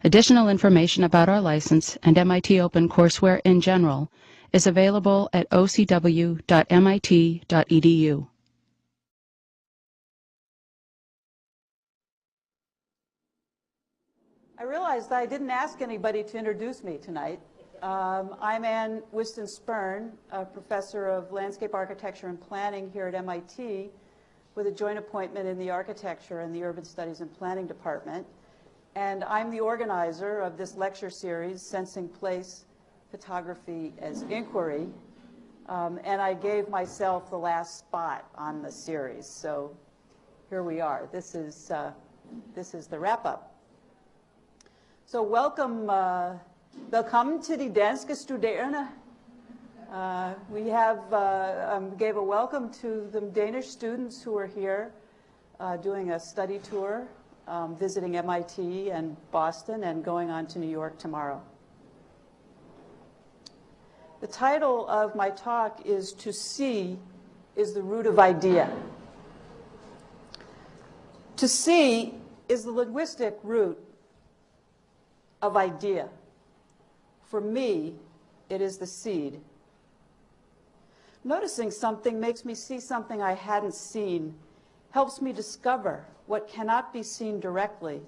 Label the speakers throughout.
Speaker 1: Additional information about our license and MIT Open courseware in general is available at ocw.mit.edu.
Speaker 2: I realized I didn't ask anybody to introduce me tonight. I'm Ann Whiston-Spurn, a professor of landscape architecture and planning here at MIT with a joint appointment in the architecture and the urban studies and planning department. And I'm the organizer of this lecture series, Sensing Place, Photography as Inquiry. And I gave myself the last spot on the series. So here we are. This is the wrap-up. So welcome til de danske studerende. We gave a welcome to the Danish students who are here doing a study tour, visiting MIT and Boston and going on to New York tomorrow. The title of my talk is To See is the Root of Idea. To see is the linguistic root of idea. For me, it is the seed. Noticing something makes me see something I hadn't seen, helps me discover what cannot be seen directly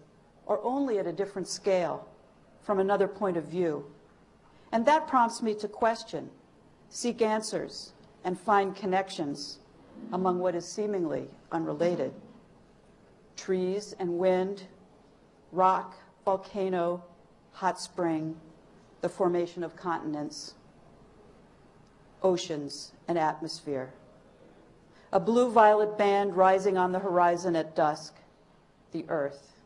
Speaker 2: or only at a different scale from another point of view. And that prompts me to question, seek answers, and find connections among what is seemingly unrelated. Trees and wind, rock, volcano, hot spring, the formation of continents, oceans, and atmosphere. A blue-violet band rising on the horizon at dusk, the earth.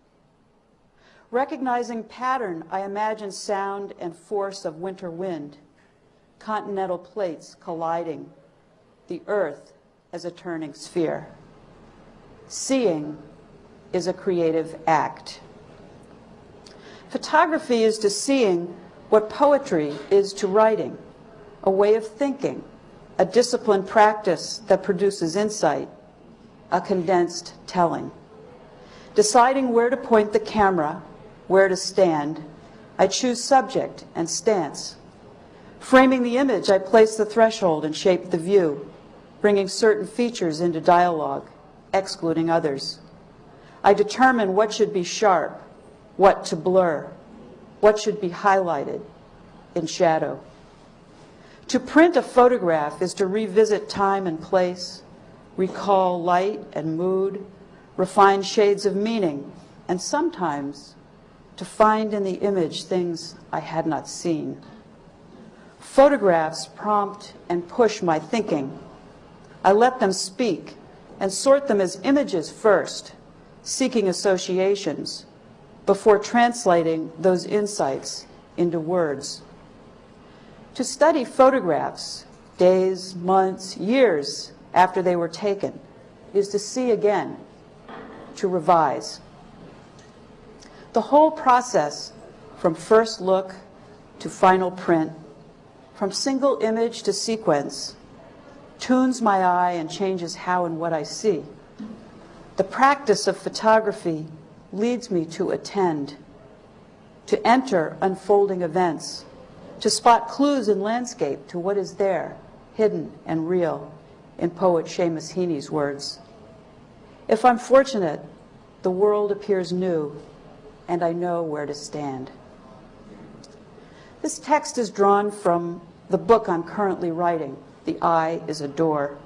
Speaker 2: Recognizing pattern, I imagine sound and force of winter wind, continental plates colliding, the earth as a turning sphere. Seeing is a creative act. Photography is to seeing what poetry is to writing, a way of thinking, a disciplined practice that produces insight, a condensed telling. Deciding where to point the camera, where to stand, I choose subject and stance. Framing the image, I place the threshold and shape the view, bringing certain features into dialogue, excluding others. I determine what should be sharp, what to blur, what should be highlighted in shadow. To print a photograph is to revisit time and place, recall light and mood, refine shades of meaning, and sometimes to find in the image things I had not seen. Photographs prompt and push my thinking. I let them speak and sort them as images first, seeking associations, before translating those insights into words. To study photographs, days, months, years after they were taken, is to see again, to revise. The whole process, from first look to final print, from single image to sequence, tunes my eye and changes how and what I see. The practice of photography leads me to attend, to enter unfolding events, to spot clues in landscape to what is there, hidden and real, in poet Seamus Heaney's words. If I'm fortunate, the world appears new, and I know where to stand. This text is drawn from the book I'm currently writing, The Eye is a Door.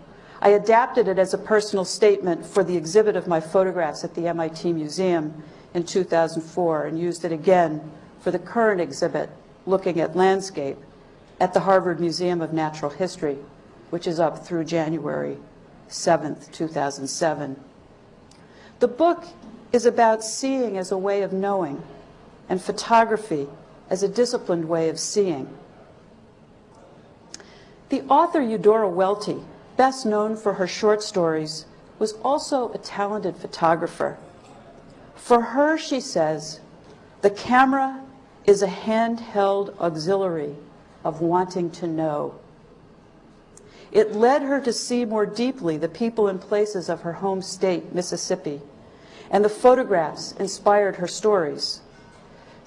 Speaker 2: I adapted it as a personal statement for the exhibit of my photographs at the MIT Museum in 2004 and used it again for the current exhibit looking at landscape at the Harvard Museum of Natural History, which is up through January 7th, 2007. The book is about seeing as a way of knowing and photography as a disciplined way of seeing. The author Eudora Welty, best known for her short stories, was also a talented photographer. For her, she says, the camera is a handheld auxiliary of wanting to know. It led her to see more deeply the people and places of her home state, Mississippi, and the photographs inspired her stories.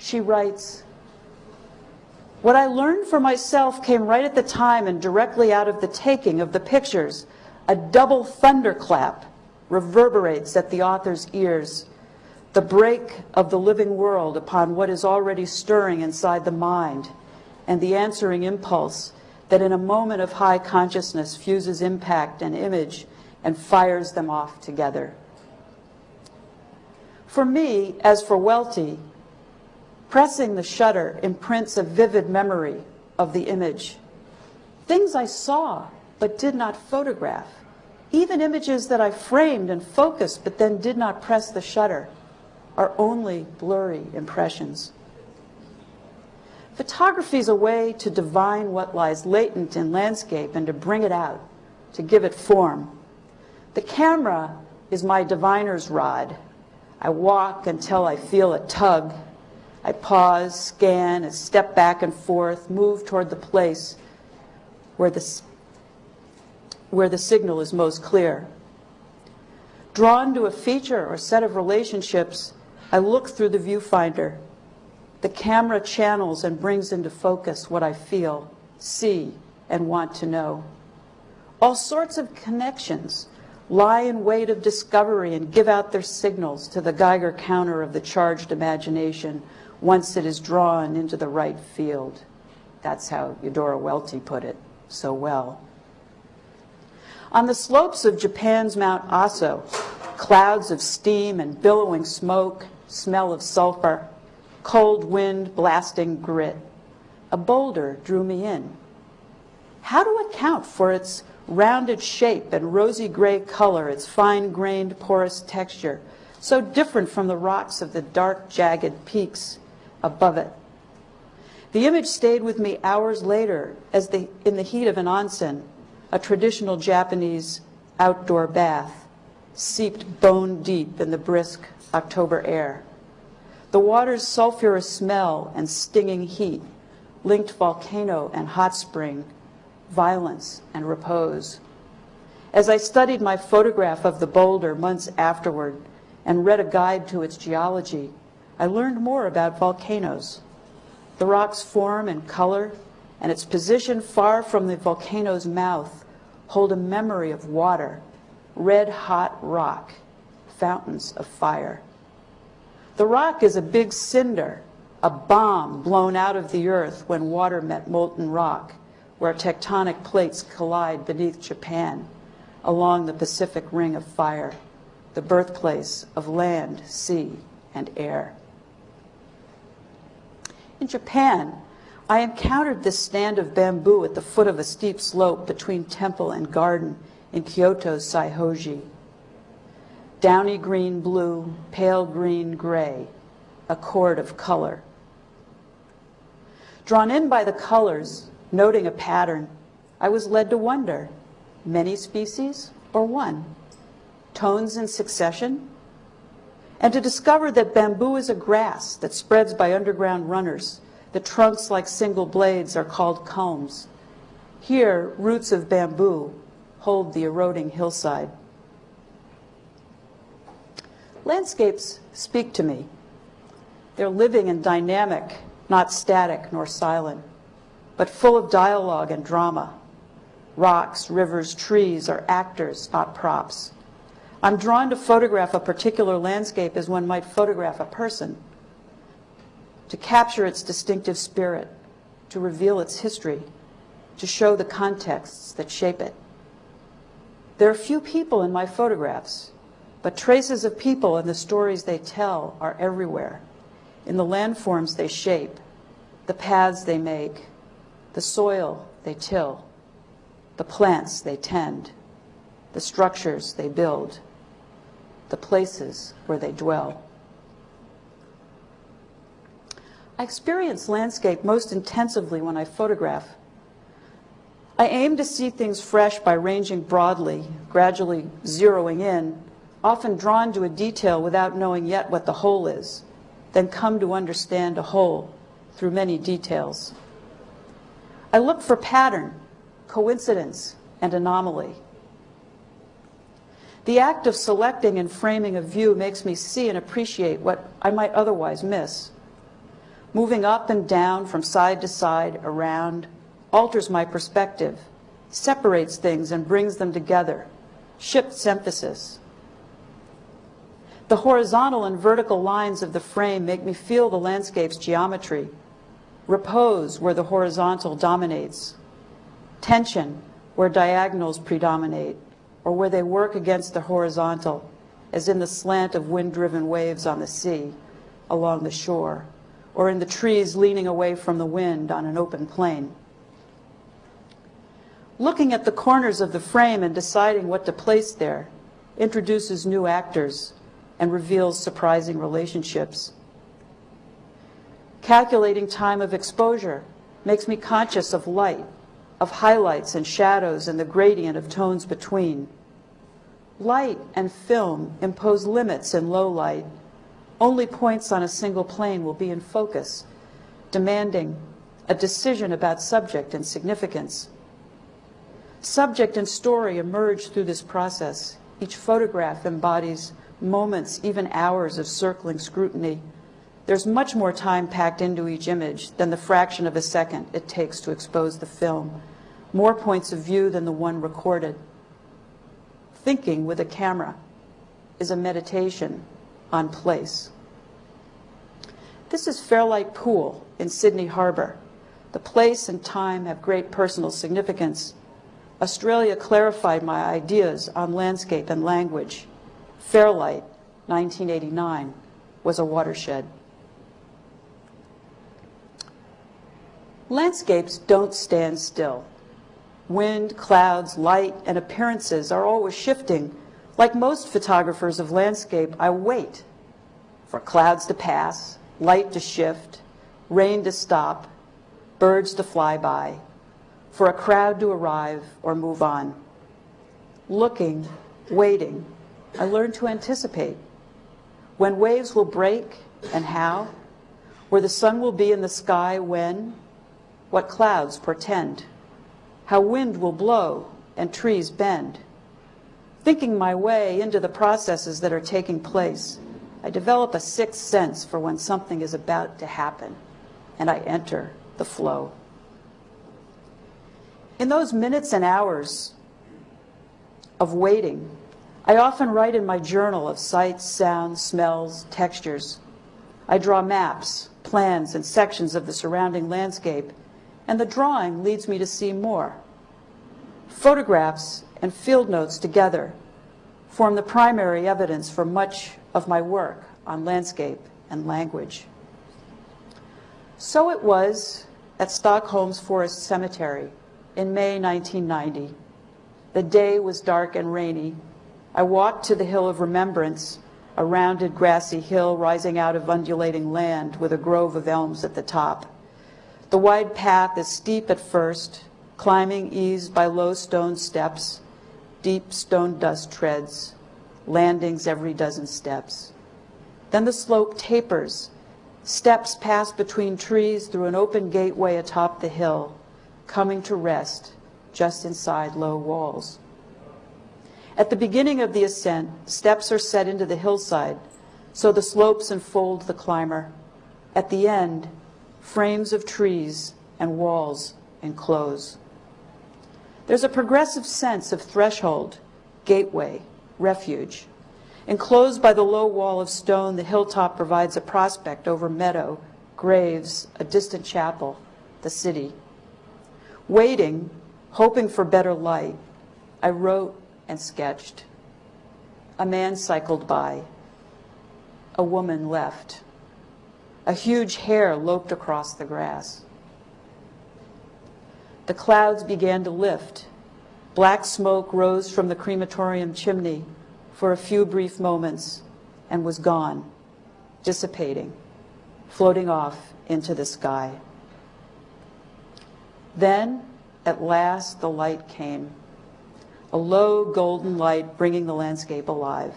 Speaker 2: She writes, "What I learned for myself came right at the time and directly out of the taking of the pictures. A double thunderclap reverberates at the author's ears, the break of the living world upon what is already stirring inside the mind, and the answering impulse that in a moment of high consciousness fuses impact and image and fires them off together." For me, as for Welty, pressing the shutter imprints a vivid memory of the image. Things I saw but did not photograph, even images that I framed and focused but then did not press the shutter, are only blurry impressions. Photography is a way to divine what lies latent in landscape and to bring it out, to give it form. The camera is my diviner's rod. I walk until I feel a tug. I pause, scan, and step back and forth, move toward the place where the signal is most clear. Drawn to a feature or set of relationships, I look through the viewfinder. The camera channels and brings into focus what I feel, see, and want to know. All sorts of connections lie in wait of discovery and give out their signals to the Geiger counter of the charged imagination once it is drawn into the right field. That's how Eudora Welty put it so well. On the slopes of Japan's Mount Aso, clouds of steam and billowing smoke, smell of sulfur, cold wind blasting grit. A boulder drew me in. How to account for its rounded shape and rosy gray color, its fine-grained porous texture, so different from the rocks of the dark, jagged peaks above it? The image stayed with me hours later as in the heat of an onsen, a traditional Japanese outdoor bath, seeped bone deep in the brisk October air. The water's sulfurous smell and stinging heat linked volcano and hot spring, violence and repose. As I studied my photograph of the boulder months afterward and read a guide to its geology, I learned more about volcanoes. The rock's form and color and its position far from the volcano's mouth hold a memory of water, red-hot rock, fountains of fire. The rock is a big cinder, a bomb blown out of the earth when water met molten rock, where tectonic plates collide beneath Japan, along the Pacific Ring of Fire, the birthplace of land, sea, and air. In Japan, I encountered this stand of bamboo at the foot of a steep slope between temple and garden in Kyoto's Saihoji. Downy green blue, pale green gray, a chord of color. Drawn in by the colors, noting a pattern, I was led to wonder, many species or one? Tones in succession? And to discover that bamboo is a grass that spreads by underground runners. The trunks, like single blades, are called culms. Here, roots of bamboo hold the eroding hillside. Landscapes speak to me. They're living and dynamic, not static nor silent, but full of dialogue and drama. Rocks, rivers, trees are actors, not props. I'm drawn to photograph a particular landscape as one might photograph a person, to capture its distinctive spirit, to reveal its history, to show the contexts that shape it. There are few people in my photographs, but traces of people and the stories they tell are everywhere, in the landforms they shape, the paths they make, the soil they till, the plants they tend, the structures they build, the places where they dwell. I experience landscape most intensively when I photograph. I aim to see things fresh by ranging broadly, gradually zeroing in, often drawn to a detail without knowing yet what the whole is, then come to understand a whole through many details. I look for pattern, coincidence, and anomaly. The act of selecting and framing a view makes me see and appreciate what I might otherwise miss. Moving up and down, from side to side, around, alters my perspective, separates things and brings them together, shifts emphasis. The horizontal and vertical lines of the frame make me feel the landscape's geometry, repose where the horizontal dominates, tension where diagonals predominate, or where they work against the horizontal, as in the slant of wind-driven waves on the sea, along the shore, or in the trees leaning away from the wind on an open plain. Looking at the corners of the frame and deciding what to place there introduces new actors and reveals surprising relationships. Calculating time of exposure makes me conscious of light, of highlights and shadows and the gradient of tones between. Light and film impose limits in low light. Only points on a single plane will be in focus, demanding a decision about subject and significance. Subject and story emerge through this process. Each photograph embodies moments, even hours of circling scrutiny. There's much more time packed into each image than the fraction of a second it takes to expose the film. More points of view than the one recorded. Thinking with a camera is a meditation on place. This is Fairlight Pool in Sydney Harbour. The place and time have great personal significance. Australia clarified my ideas on landscape and language. Fairlight, 1989, was a watershed. Landscapes don't stand still. Wind, clouds, light, and appearances are always shifting. Like most photographers of landscape, I wait for clouds to pass, light to shift, rain to stop, birds to fly by, for a crowd to arrive or move on. Looking, waiting, I learn to anticipate when waves will break and how, where the sun will be in the sky when, what clouds portend, how wind will blow and trees bend. Thinking my way into the processes that are taking place, I develop a sixth sense for when something is about to happen, and I enter the flow. In those minutes and hours of waiting, I often write in my journal of sights, sounds, smells, textures. I draw maps, plans, and sections of the surrounding landscape, and the drawing leads me to see more. Photographs and field notes together form the primary evidence for much of my work on landscape and language. So it was at Stockholm's Forest Cemetery in May 1990. The day was dark and rainy. I walked to the Hill of Remembrance, a rounded grassy hill rising out of undulating land with a grove of elms at the top. The wide path is steep at first, climbing eased by low stone steps, deep stone dust treads, landings every dozen steps. Then the slope tapers. Steps pass between trees through an open gateway atop the hill, coming to rest just inside low walls. At the beginning of the ascent, steps are set into the hillside, so the slopes enfold the climber. At the end, frames of trees and walls enclose. There's a progressive sense of threshold, gateway, refuge. Enclosed by the low wall of stone, the hilltop provides a prospect over meadow, graves, a distant chapel, the city. Waiting, hoping for better light, I wrote and sketched. A man cycled by. A woman left. A huge hare loped across the grass. The clouds began to lift. Black smoke rose from the crematorium chimney for a few brief moments and was gone, dissipating, floating off into the sky. Then, at last, the light came, a low golden light bringing the landscape alive.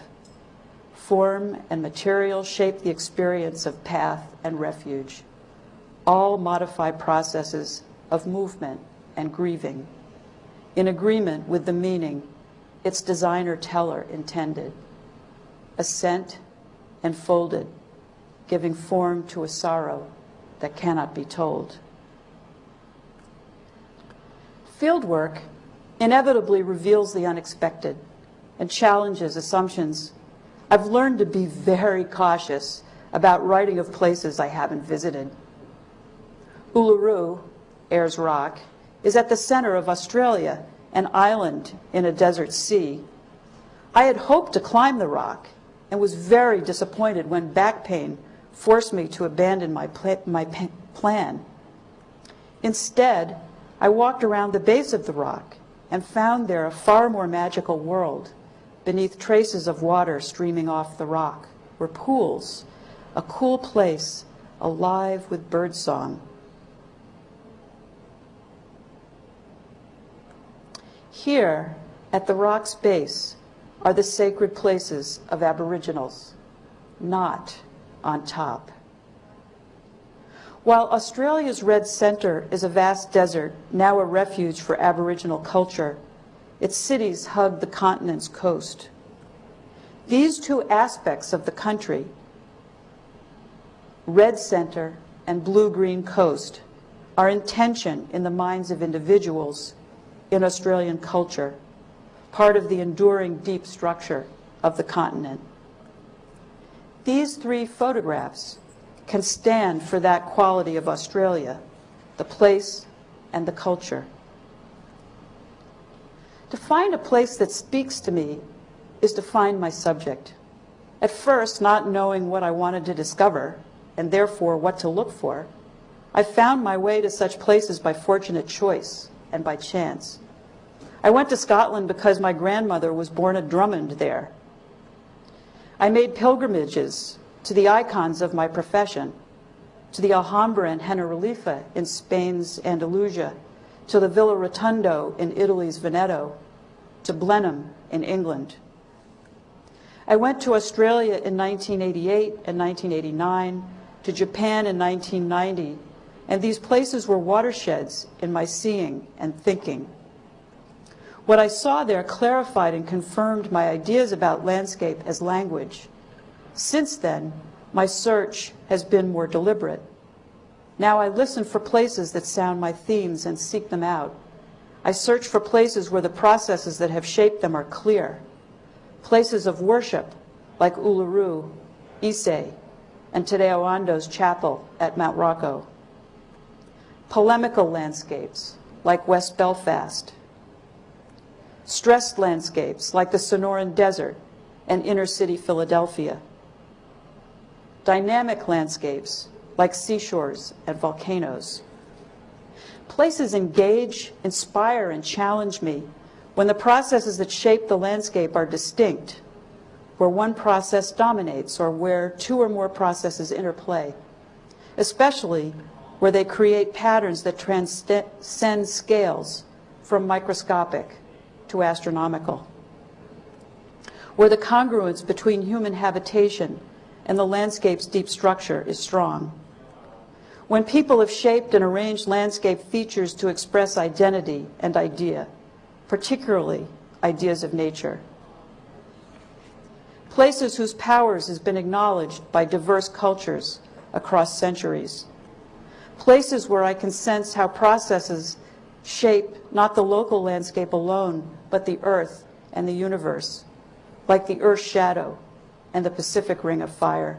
Speaker 2: Form and material shape the experience of path and refuge. All modify processes of movement and grieving, in agreement with the meaning its designer-teller intended. Ascent enfolded, giving form to a sorrow that cannot be told. Fieldwork inevitably reveals the unexpected and challenges assumptions. I've learned to be very cautious about writing of places I haven't visited. Uluru, Ayers Rock, is at the center of Australia, an island in a desert sea. I had hoped to climb the rock and was very disappointed when back pain forced me to abandon my plan. Instead, I walked around the base of the rock and found there a far more magical world. Beneath traces of water streaming off the rock were pools, a cool place alive with birdsong. Here, at the rock's base, are the sacred places of Aboriginals, not on top. While Australia's Red Centre is a vast desert, now a refuge for Aboriginal culture, its cities hug the continent's coast. These two aspects of the country, Red Centre and blue-green coast, are in tension in the minds of individuals in Australian culture, part of the enduring deep structure of the continent. These three photographs can stand for that quality of Australia, the place and the culture. To find a place that speaks to me is to find my subject. At first, not knowing what I wanted to discover, and therefore what to look for, I found my way to such places by fortunate choice and by chance. I went to Scotland because my grandmother was born at Drummond there. I made pilgrimages to the icons of my profession, to the Alhambra and Generalife in Spain's Andalusia, to the Villa Rotondo in Italy's Veneto, to Blenheim in England. I went to Australia in 1988 and 1989, to Japan in 1990, and these places were watersheds in my seeing and thinking. What I saw there clarified and confirmed my ideas about landscape as language. Since then, my search has been more deliberate. Now I listen for places that sound my themes and seek them out. I search for places where the processes that have shaped them are clear. Places of worship like Uluru, Ise, and Te Reo Ando's chapel at Mount Rocco. Polemical landscapes like West Belfast. Stressed landscapes like the Sonoran Desert and inner-city Philadelphia. Dynamic landscapes like seashores and volcanoes. Places engage, inspire, and challenge me when the processes that shape the landscape are distinct, where one process dominates or where two or more processes interplay, especially where they create patterns that transcend scales from microscopic to astronomical, where the congruence between human habitation and the landscape's deep structure is strong. When people have shaped and arranged landscape features to express identity and idea, particularly ideas of nature. Places whose powers has been acknowledged by diverse cultures across centuries. Places where I can sense how processes shape not the local landscape alone, but the earth and the universe, like the Earth's shadow and the Pacific Ring of Fire.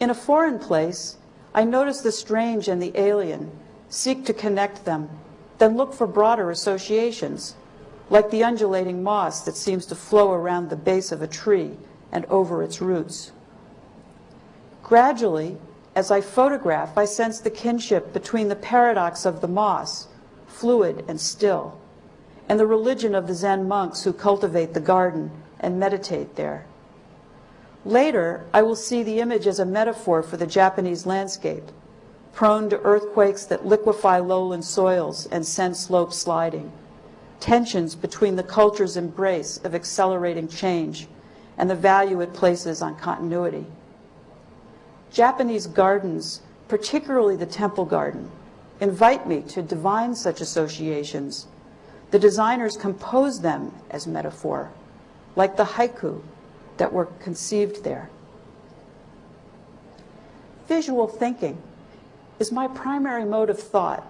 Speaker 2: In a foreign place, I notice the strange and the alien, seek to connect them, then look for broader associations, like the undulating moss that seems to flow around the base of a tree and over its roots. Gradually, as I photograph, I sense the kinship between the paradox of the moss, fluid and still, and the religion of the Zen monks who cultivate the garden and meditate there. Later, I will see the image as a metaphor for the Japanese landscape, prone to earthquakes that liquefy lowland soils and send slopes sliding, tensions between the culture's embrace of accelerating change and the value it places on continuity. Japanese gardens, particularly the temple garden, invite me to divine such associations. The designers compose them as metaphor, like the haiku that were conceived there. visual thinking is my primary mode of thought.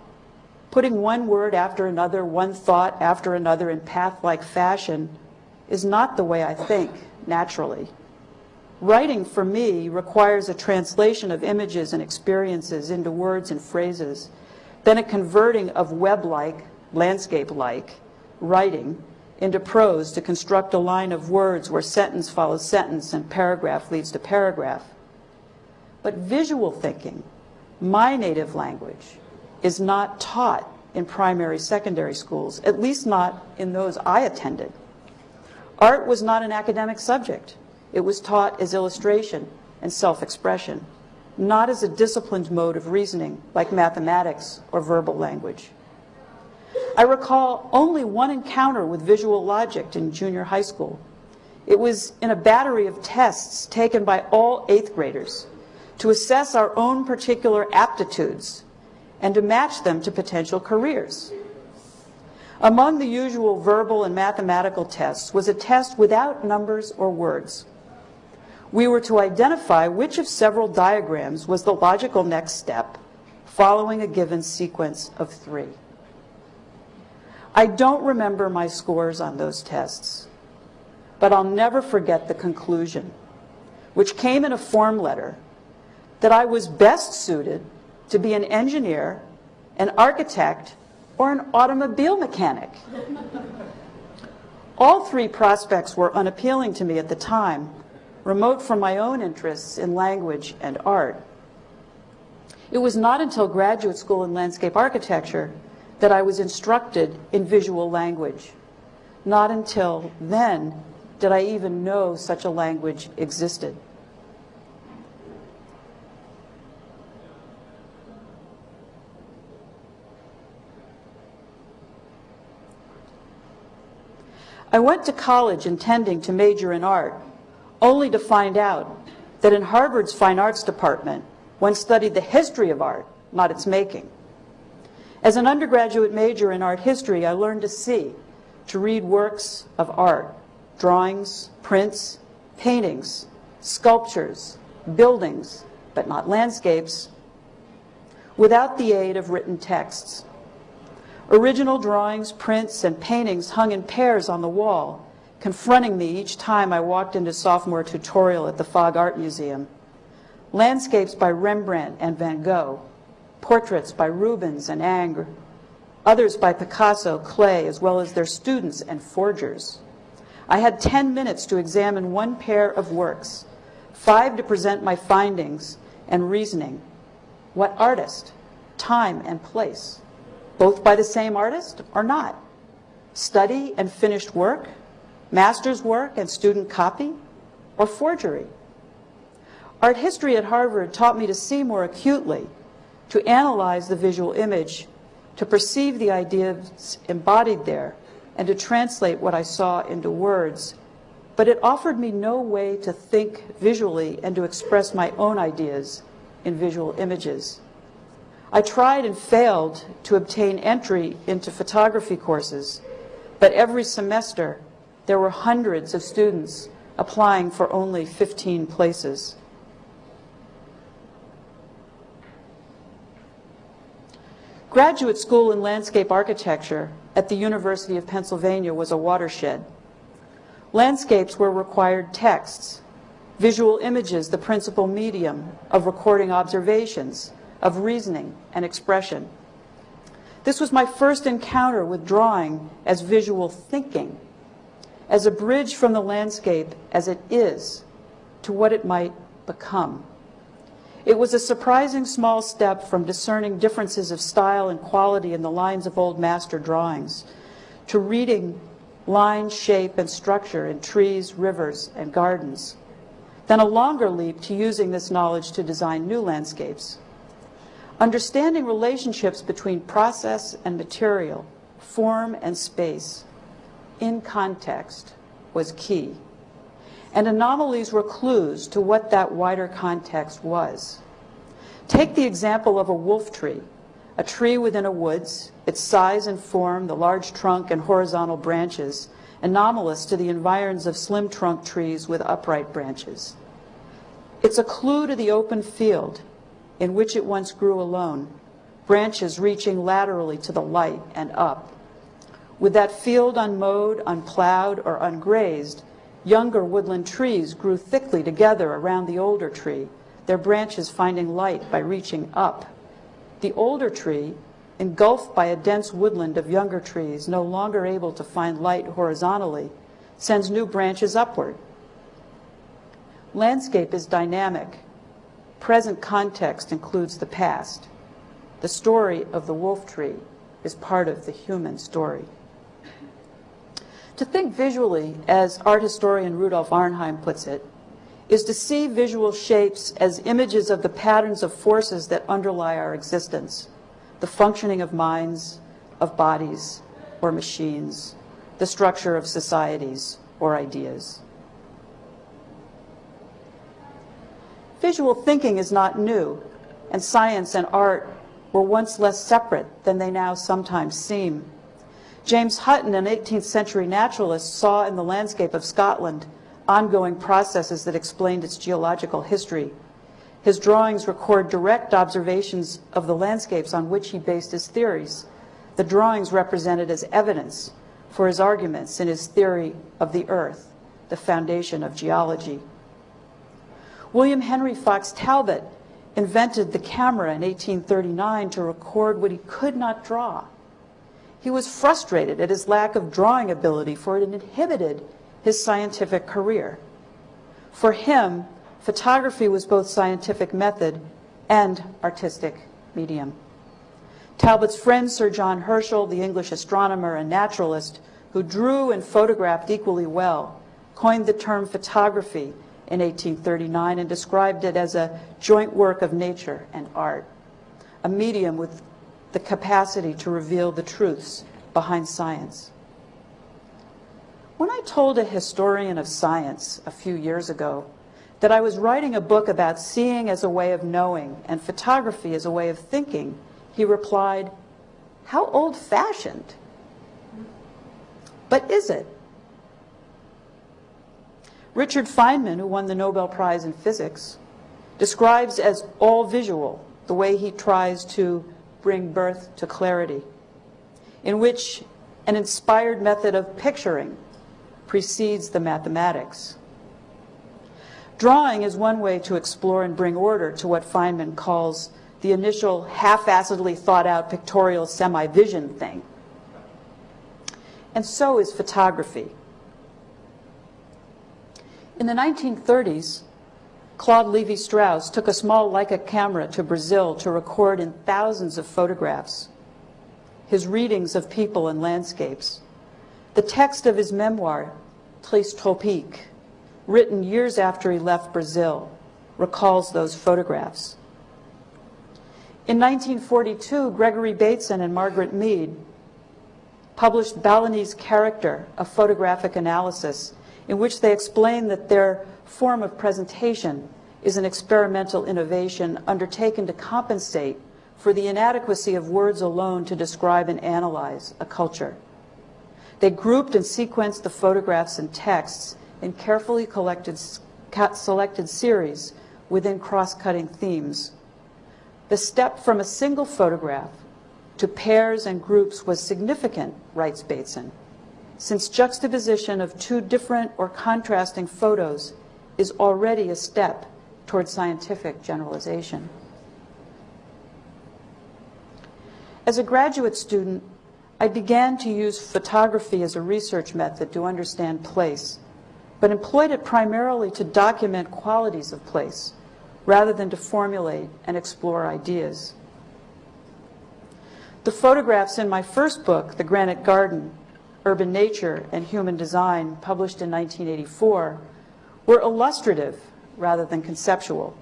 Speaker 2: Putting one word after another, one thought after another in path-like fashion is not the way I think naturally. Writing, for me, requires a translation of images and experiences into words and phrases, then a converting of web-like, landscape-like writing into prose to construct a line of words where sentence follows sentence and paragraph leads to paragraph. But visual thinking, my native language, is not taught in primary, secondary schools, at least not in those I attended. Art was not an academic subject. It was taught as illustration and self-expression, not as a disciplined mode of reasoning like mathematics or verbal language. I recall only one encounter with visual logic in junior high school. It was in a battery of tests taken by all 8th graders to assess our own particular aptitudes and to match them to potential careers. Among the usual verbal and mathematical tests was a test without numbers or words. We were to identify which of several diagrams was the logical next step following a given sequence of 3. I don't remember my scores on those tests, but I'll never forget the conclusion, which came in a form letter, that I was best suited to be an engineer, an architect, or an automobile mechanic. All 3 prospects were unappealing to me at the time, remote from my own interests in language and art. It was not until graduate school in landscape architecture that I was instructed in visual language. Not until then did I even know such a language existed. I went to college intending to major in art, only to find out that in Harvard's Fine Arts department, one studied the history of art, not its making. As an undergraduate major in art history, I learned to see, to read works of art, drawings, prints, paintings, sculptures, buildings, but not landscapes, without the aid of written texts. Original drawings, prints, and paintings hung in pairs on the wall, confronting me each time I walked into sophomore tutorial at the Fogg Art Museum. Landscapes by Rembrandt and Van Gogh, portraits by Rubens and Ingres, others by Picasso, Klee, as well as their students and forgers. I had 10 minutes to examine one pair of works, 5 to present my findings and reasoning. What artist, time, and place? Both by the same artist or not? Study and finished work, master's work and student copy, or forgery? Art history at Harvard taught me to see more acutely, to analyze the visual image, to perceive the ideas embodied there, and to translate what I saw into words. But it offered me no way to think visually and to express my own ideas in visual images. I tried and failed to obtain entry into photography courses, but every semester there were hundreds of students applying for only 15 places. Graduate school in landscape architecture at the University of Pennsylvania was a watershed. Landscapes were required texts, visual images the principal medium of recording observations, of reasoning and expression. This was my first encounter with drawing as visual thinking, as a bridge from the landscape as it is to what it might become. It was a surprising small step from discerning differences of style and quality in the lines of old master drawings to reading line, shape, and structure in trees, rivers, and gardens, then a longer leap to using this knowledge to design new landscapes. Understanding relationships between process and material, form and space, in context, was key. And anomalies were clues to what that wider context was. Take the example of a wolf tree, a tree within a woods, its size and form, the large trunk and horizontal branches, anomalous to the environs of slim trunk trees with upright branches. It's a clue to the open field, in which it once grew alone, branches reaching laterally to the light and up. With that field unmowed, unplowed, or ungrazed, younger woodland trees grew thickly together around the older tree, their branches finding light by reaching up. The older tree, engulfed by a dense woodland of younger trees, no longer able to find light horizontally, sends new branches upward. Landscape is dynamic. Present context includes the past. The story of the wolf tree is part of the human story. To think visually, as art historian Rudolf Arnheim puts it, is to see visual shapes as images of the patterns of forces that underlie our existence, the functioning of minds, of bodies, or machines, the structure of societies or ideas. Visual thinking is not new, and science and art were once less separate than they now sometimes seem. James Hutton, an 18th century naturalist, saw in the landscape of Scotland ongoing processes that explained its geological history. His drawings record direct observations of the landscapes on which he based his theories. The drawings represented as evidence for his arguments in his theory of the earth, the foundation of geology. William Henry Fox Talbot invented the camera in 1839 to record what he could not draw. He was frustrated at his lack of drawing ability, for it inhibited his scientific career. For him, photography was both scientific method and artistic medium. Talbot's friend Sir John Herschel, the English astronomer and naturalist, who drew and photographed equally well, coined the term photography in 1839 and described it as a joint work of nature and art, a medium with the capacity to reveal the truths behind science. When I told a historian of science a few years ago that I was writing a book about seeing as a way of knowing and photography as a way of thinking, he replied, "How old-fashioned." But is it? Richard Feynman, who won the Nobel Prize in Physics, describes as all visual the way he tries to bring birth to clarity, in which an inspired method of picturing precedes the mathematics. Drawing is one way to explore and bring order to what Feynman calls the initial half-assedly thought-out pictorial semi-vision thing. And so is photography. In the 1930s, Claude Lévi-Strauss took a small Leica camera to Brazil to record in thousands of photographs his readings of people and landscapes. The text of his memoir, Trace Tropique, written years after he left Brazil, recalls those photographs. In 1942, Gregory Bateson and Margaret Mead published Balinese Character, a photographic analysis, in which they explain that their form of presentation is an experimental innovation undertaken to compensate for the inadequacy of words alone to describe and analyze a culture. They grouped and sequenced the photographs and texts in carefully selected series within cross-cutting themes. The step from a single photograph to pairs and groups was significant, writes Bateson, since juxtaposition of two different or contrasting photos is already a step toward scientific generalization. As a graduate student, I began to use photography as a research method to understand place, but employed it primarily to document qualities of place, rather than to formulate and explore ideas. The photographs in my first book, The Granite Garden, Urban Nature and Human Design, published in 1984, were illustrative rather than conceptual.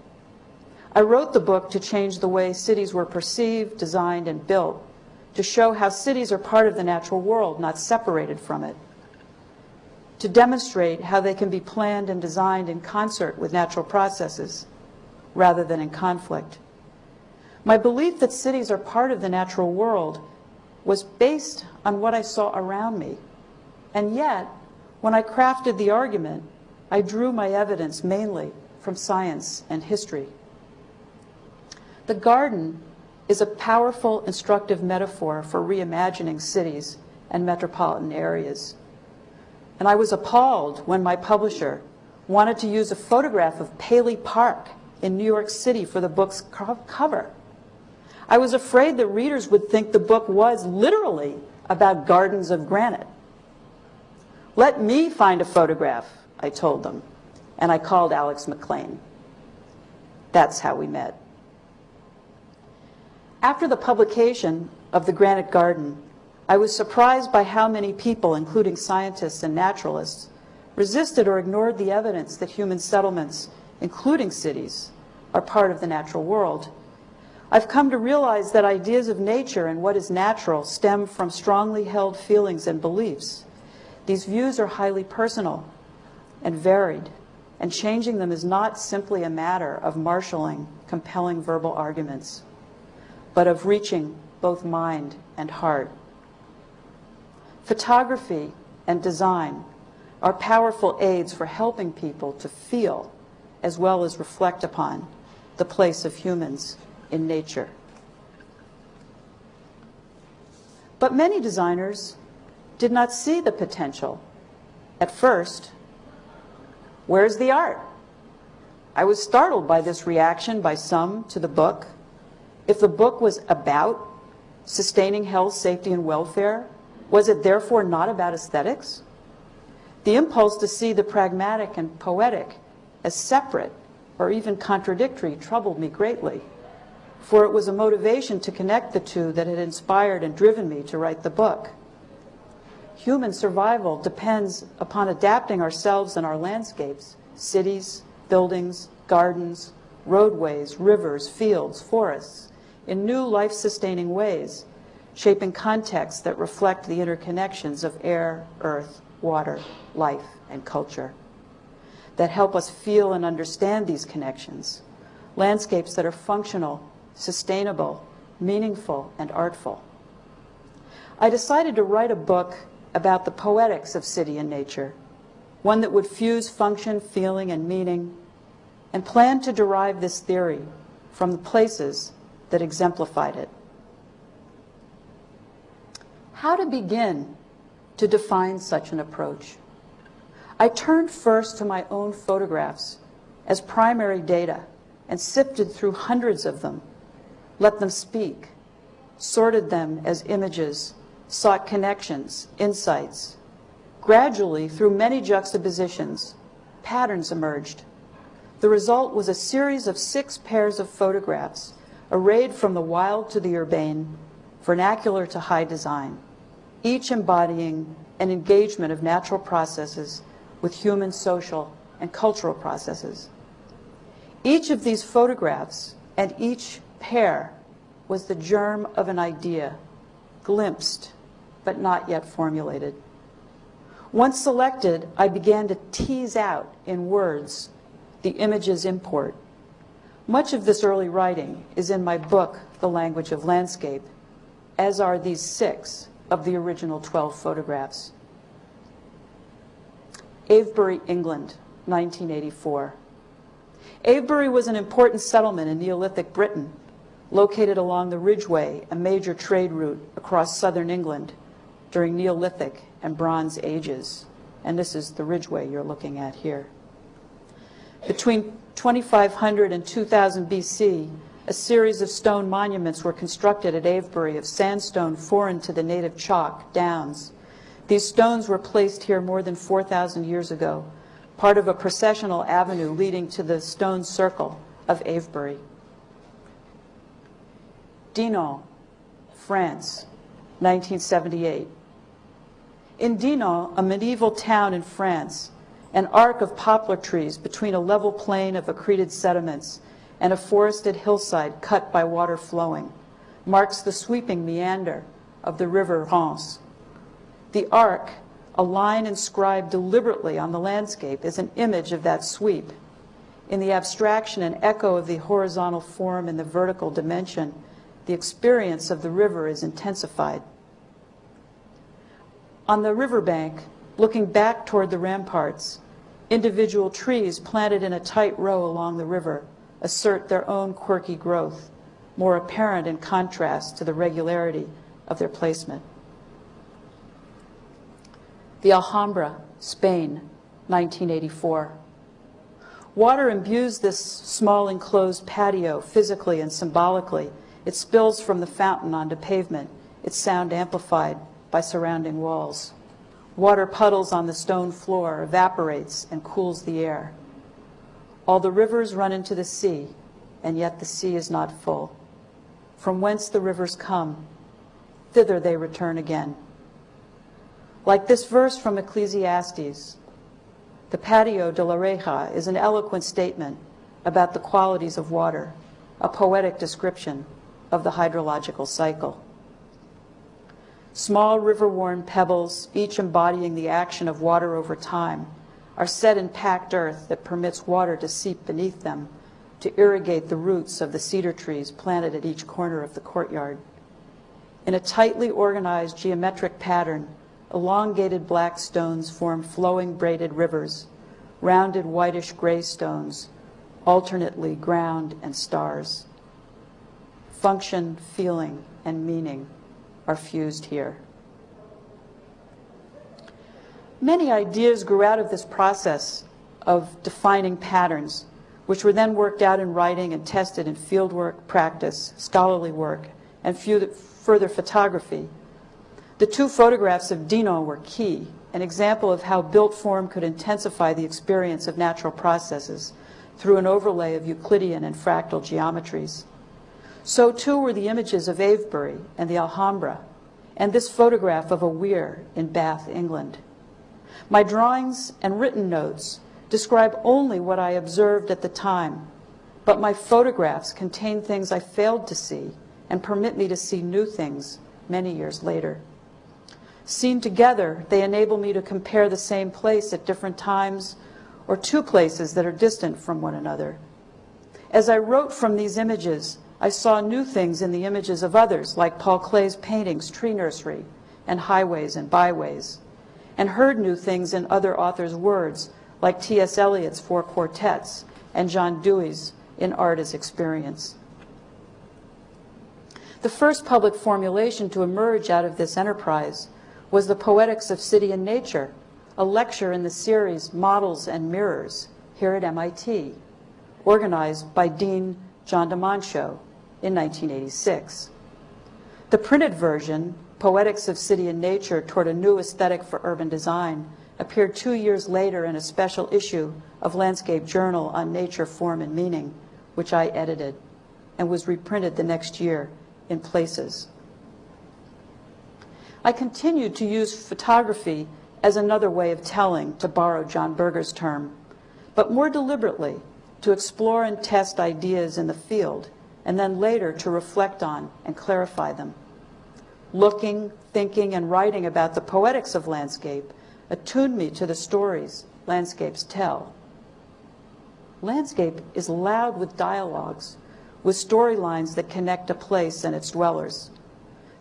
Speaker 2: I wrote the book to change the way cities were perceived, designed, and built, to show how cities are part of the natural world, not separated from it, to demonstrate how they can be planned and designed in concert with natural processes, rather than in conflict. My belief that cities are part of the natural world was based on what I saw around me. And yet, when I crafted the argument, I drew my evidence mainly from science and history. The garden is a powerful, instructive metaphor for reimagining cities and metropolitan areas. And I was appalled when my publisher wanted to use a photograph of Paley Park in New York City for the book's cover. I was afraid that readers would think the book was literally about gardens of granite. Let me find a photograph, I told them, and I called Alex McLean. That's how we met. After the publication of The Granite Garden, I was surprised by how many people, including scientists and naturalists, resisted or ignored the evidence that human settlements, including cities, are part of the natural world. I've come to realize that ideas of nature and what is natural stem from strongly held feelings and beliefs. These views are highly personal and varied, and changing them is not simply a matter of marshaling compelling verbal arguments, but of reaching both mind and heart. Photography and design are powerful aids for helping people to feel as well as reflect upon the place of humans in nature. But many designers did not see the potential at first. Where's the art? I was startled by this reaction by some to the book. If the book was about sustaining health, safety, and welfare, was it therefore not about aesthetics? The impulse to see the pragmatic and poetic as separate or even contradictory troubled me greatly, for it was a motivation to connect the two that had inspired and driven me to write the book. Human survival depends upon adapting ourselves and our landscapes, cities, buildings, gardens, roadways, rivers, fields, forests, in new life-sustaining ways, shaping contexts that reflect the interconnections of air, earth, water, life, and culture, that help us feel and understand these connections, landscapes that are functional, sustainable, meaningful, and artful. I decided to write a book about the poetics of city and nature, one that would fuse function, feeling, and meaning, and planned to derive this theory from the places that exemplified it. How to begin to define such an approach? I turned first to my own photographs as primary data and sifted through hundreds of them, let them speak, sorted them as images, sought connections, insights. Gradually, through many juxtapositions, patterns emerged. The result was a series of 6 pairs of photographs arrayed from the wild to the urbane, vernacular to high design, each embodying an engagement of natural processes with human, social, and cultural processes. Each of these photographs and each pair was the germ of an idea, glimpsed, but not yet formulated. Once selected, I began to tease out in words the image's import. Much of this early writing is in my book, The Language of Landscape, as are these 6 of the original 12 photographs. Avebury, England, 1984. Avebury was an important settlement in Neolithic Britain, located along the Ridgeway, a major trade route across southern England during Neolithic and Bronze Ages. And this is the Ridgeway you're looking at here. Between 2500 and 2000 BC, a series of stone monuments were constructed at Avebury of sandstone foreign to the native chalk downs. These stones were placed here more than 4,000 years ago, part of a processional avenue leading to the stone circle of Avebury. Dinan, France, 1978. In Dinan, a medieval town in France, an arc of poplar trees between a level plain of accreted sediments and a forested hillside cut by water flowing marks the sweeping meander of the river Rance. The arc, a line inscribed deliberately on the landscape, is an image of that sweep. In the abstraction and echo of the horizontal form and the vertical dimension, the experience of the river is intensified. On the riverbank, looking back toward the ramparts, individual trees planted in a tight row along the river assert their own quirky growth, more apparent in contrast to the regularity of their placement. The Alhambra, Spain, 1984. Water imbues this small enclosed patio physically and symbolically. It spills from the fountain onto pavement, its sound amplified by surrounding walls. Water puddles on the stone floor, evaporates, and cools the air. All the rivers run into the sea, and yet the sea is not full. From whence the rivers come, thither they return again. Like this verse from Ecclesiastes, the Patio de la Reja is an eloquent statement about the qualities of water, a poetic description of the hydrological cycle. Small river-worn pebbles, each embodying the action of water over time, are set in packed earth that permits water to seep beneath them to irrigate the roots of the cedar trees planted at each corner of the courtyard. In a tightly organized geometric pattern, elongated black stones form flowing braided rivers, rounded whitish gray stones, alternately ground and stars. Function, feeling, and meaning are fused here. Many ideas grew out of this process of defining patterns, which were then worked out in writing and tested in fieldwork, practice, scholarly work, and further photography. The two photographs of Dino were key, an example of how built form could intensify the experience of natural processes through an overlay of Euclidean and fractal geometries. So too were the images of Avebury and the Alhambra, and this photograph of a weir in Bath, England. My drawings and written notes describe only what I observed at the time, but my photographs contain things I failed to see and permit me to see new things many years later. Seen together, they enable me to compare the same place at different times or two places that are distant from one another. As I wrote from these images, I saw new things in the images of others, like Paul Klee's paintings, Tree Nursery, and Highways and Byways, and heard new things in other authors' words, like T.S. Eliot's Four Quartets and John Dewey's In Art as Experience. The first public formulation to emerge out of this enterprise was the Poetics of City and Nature, a lecture in the series Models and Mirrors here at MIT, organized by Dean John DiMancio in 1986. The printed version, Poetics of City and Nature Toward a New Aesthetic for Urban Design, appeared 2 years later in a special issue of Landscape Journal on Nature, Form, and Meaning, which I edited, and was reprinted the next year in Places. I continued to use photography as another way of telling, to borrow John Berger's term, but more deliberately to explore and test ideas in the field, and then later to reflect on and clarify them. Looking, thinking, and writing about the poetics of landscape attuned me to the stories landscapes tell. Landscape is loud with dialogues, with storylines that connect a place and its dwellers.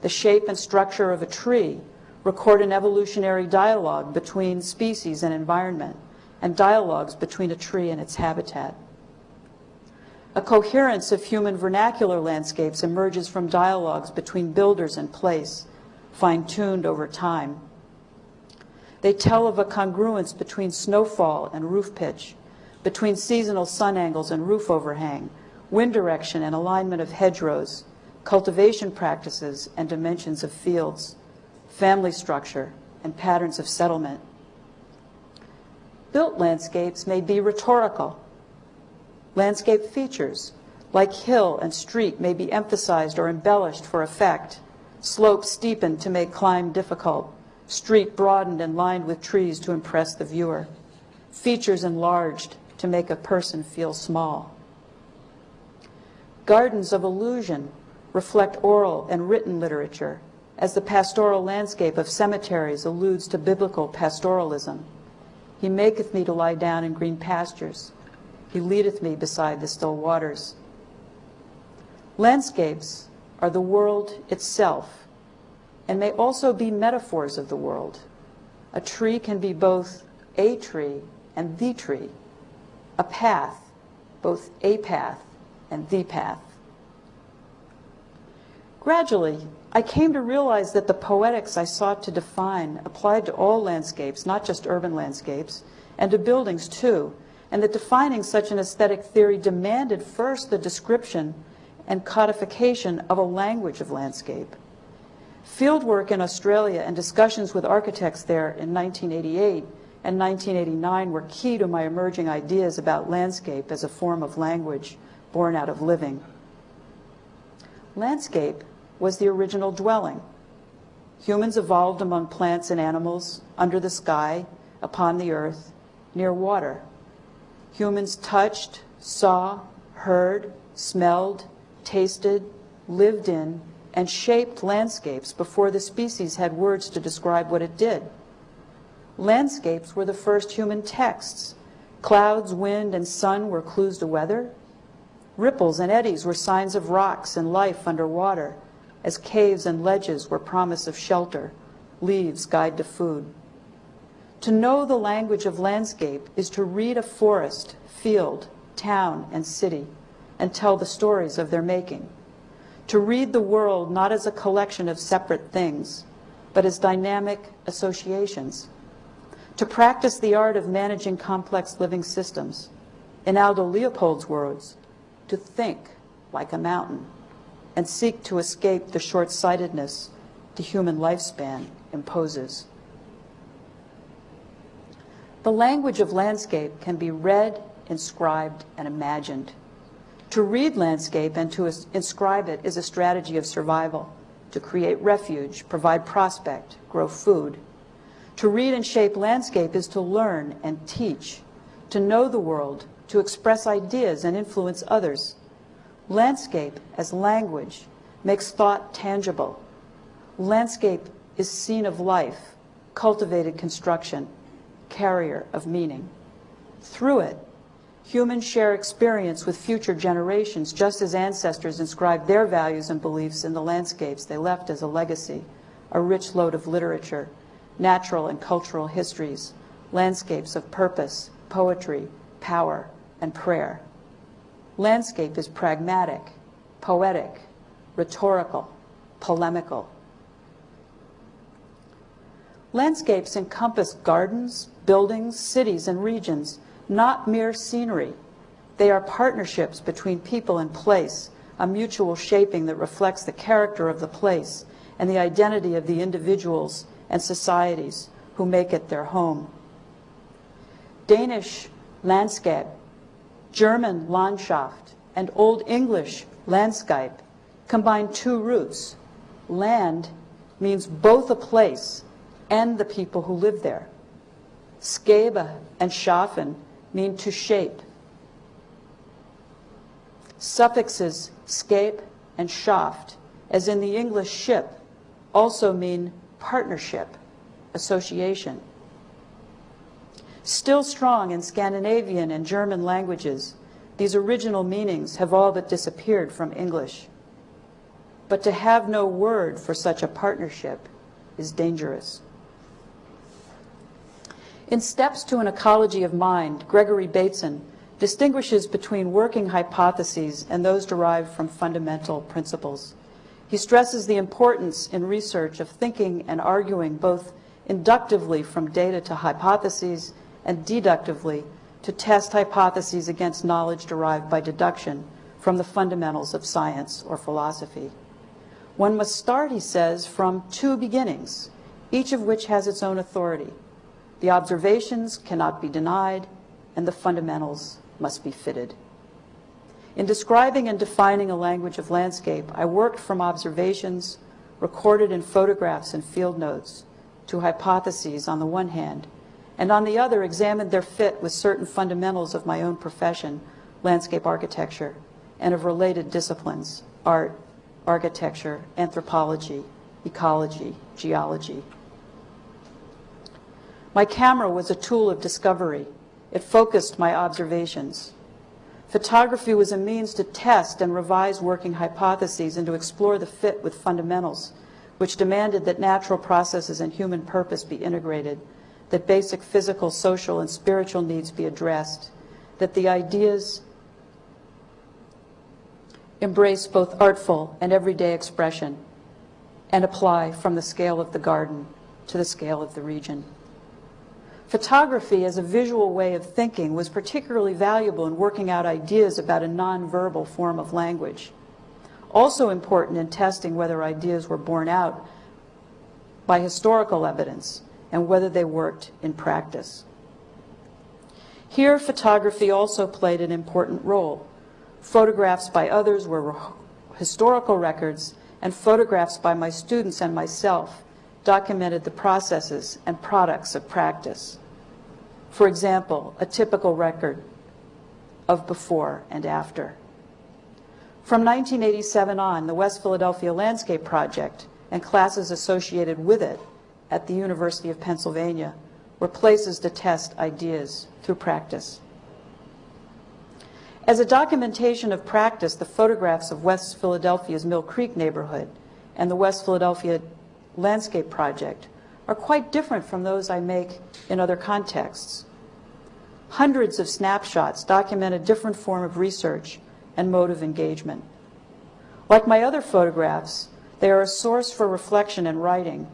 Speaker 2: The shape and structure of a tree record an evolutionary dialogue between species and environment, and dialogues between a tree and its habitat. A coherence of human vernacular landscapes emerges from dialogues between builders and place, fine-tuned over time. They tell of a congruence between snowfall and roof pitch, between seasonal sun angles and roof overhang, wind direction and alignment of hedgerows, cultivation practices and dimensions of fields, family structure and patterns of settlement. Built landscapes may be rhetorical. Landscape features, like hill and street, may be emphasized or embellished for effect, slopes steepened to make climb difficult, street broadened and lined with trees to impress the viewer, features enlarged to make a person feel small. Gardens of illusion reflect oral and written literature, as the pastoral landscape of cemeteries alludes to biblical pastoralism. He maketh me to lie down in green pastures. He leadeth me beside the still waters. Landscapes are the world itself and may also be metaphors of the world. A tree can be both a tree and the tree. A path, both a path and the path. Gradually, I came to realize that the poetics I sought to define applied to all landscapes, not just urban landscapes, and to buildings too, and that defining such an aesthetic theory demanded first the description and codification of a language of landscape. Fieldwork in Australia and discussions with architects there in 1988 and 1989 were key to my emerging ideas about landscape as a form of language born out of living. Landscape was the original dwelling. Humans evolved among plants and animals, under the sky, upon the earth, near water. Humans touched, saw, heard, smelled, tasted, lived in, and shaped landscapes before the species had words to describe what it did. Landscapes were the first human texts. Clouds, wind, and sun were clues to weather. Ripples and eddies were signs of rocks and life underwater, as caves and ledges were promise of shelter, leaves guide to food. To know the language of landscape is to read a forest, field, town, and city, and tell the stories of their making. To read the world not as a collection of separate things, but as dynamic associations. To practice the art of managing complex living systems. In Aldo Leopold's words, to think like a mountain and seek to escape the short-sightedness the human lifespan imposes. The language of landscape can be read, inscribed, and imagined. To read landscape and to inscribe it is a strategy of survival, to create refuge, provide prospect, grow food. To read and shape landscape is to learn and teach, to know the world, to express ideas and influence others. Landscape as language makes thought tangible. Landscape is scene of life, cultivated construction, carrier of meaning. Through it, humans share experience with future generations, just as ancestors inscribed their values and beliefs in the landscapes they left as a legacy, a rich load of literature, natural and cultural histories, landscapes of purpose, poetry, power, and prayer. Landscape is pragmatic, poetic, rhetorical, polemical. Landscapes encompass gardens, buildings, cities, and regions, not mere scenery. They are partnerships between people and place, a mutual shaping that reflects the character of the place and the identity of the individuals and societies who make it their home. Danish Landskab, German Landschaft, and Old English Landskab combine two roots. Land means both a place and the people who live there. Skabe and schaffen mean to shape. Suffixes scape and schaft, as in the English ship, also mean partnership, association. Still strong in Scandinavian and German languages, these original meanings have all but disappeared from English. But to have no word for such a partnership is dangerous. In Steps to an Ecology of Mind, Gregory Bateson distinguishes between working hypotheses and those derived from fundamental principles. He stresses the importance in research of thinking and arguing both inductively from data to hypotheses and deductively to test hypotheses against knowledge derived by deduction from the fundamentals of science or philosophy. One must start, he says, from two beginnings, each of which has its own authority. The observations cannot be denied, and the fundamentals must be fitted. In describing and defining a language of landscape, I worked from observations recorded in photographs and field notes to hypotheses on the one hand, and on the other examined their fit with certain fundamentals of my own profession, landscape architecture, and of related disciplines, art, architecture, anthropology, ecology, geology. My camera was a tool of discovery. It focused my observations. Photography was a means to test and revise working hypotheses and to explore the fit with fundamentals, which demanded that natural processes and human purpose be integrated, that basic physical, social, and spiritual needs be addressed, that the ideas embrace both artful and everyday expression, and apply from the scale of the garden to the scale of the region. Photography as a visual way of thinking was particularly valuable in working out ideas about a nonverbal form of language. Also important in testing whether ideas were borne out by historical evidence and whether they worked in practice. Here, photography also played an important role. Photographs by others were historical records, and photographs by my students and myself documented the processes and products of practice. For example, a typical record of before and after. From 1987 on, the West Philadelphia Landscape Project and classes associated with it at the University of Pennsylvania were places to test ideas through practice. As a documentation of practice, the photographs of West Philadelphia's Mill Creek neighborhood and the West Philadelphia Landscape Project are quite different from those I make in other contexts. Hundreds of snapshots document a different form of research and mode of engagement. Like my other photographs, they are a source for reflection and writing.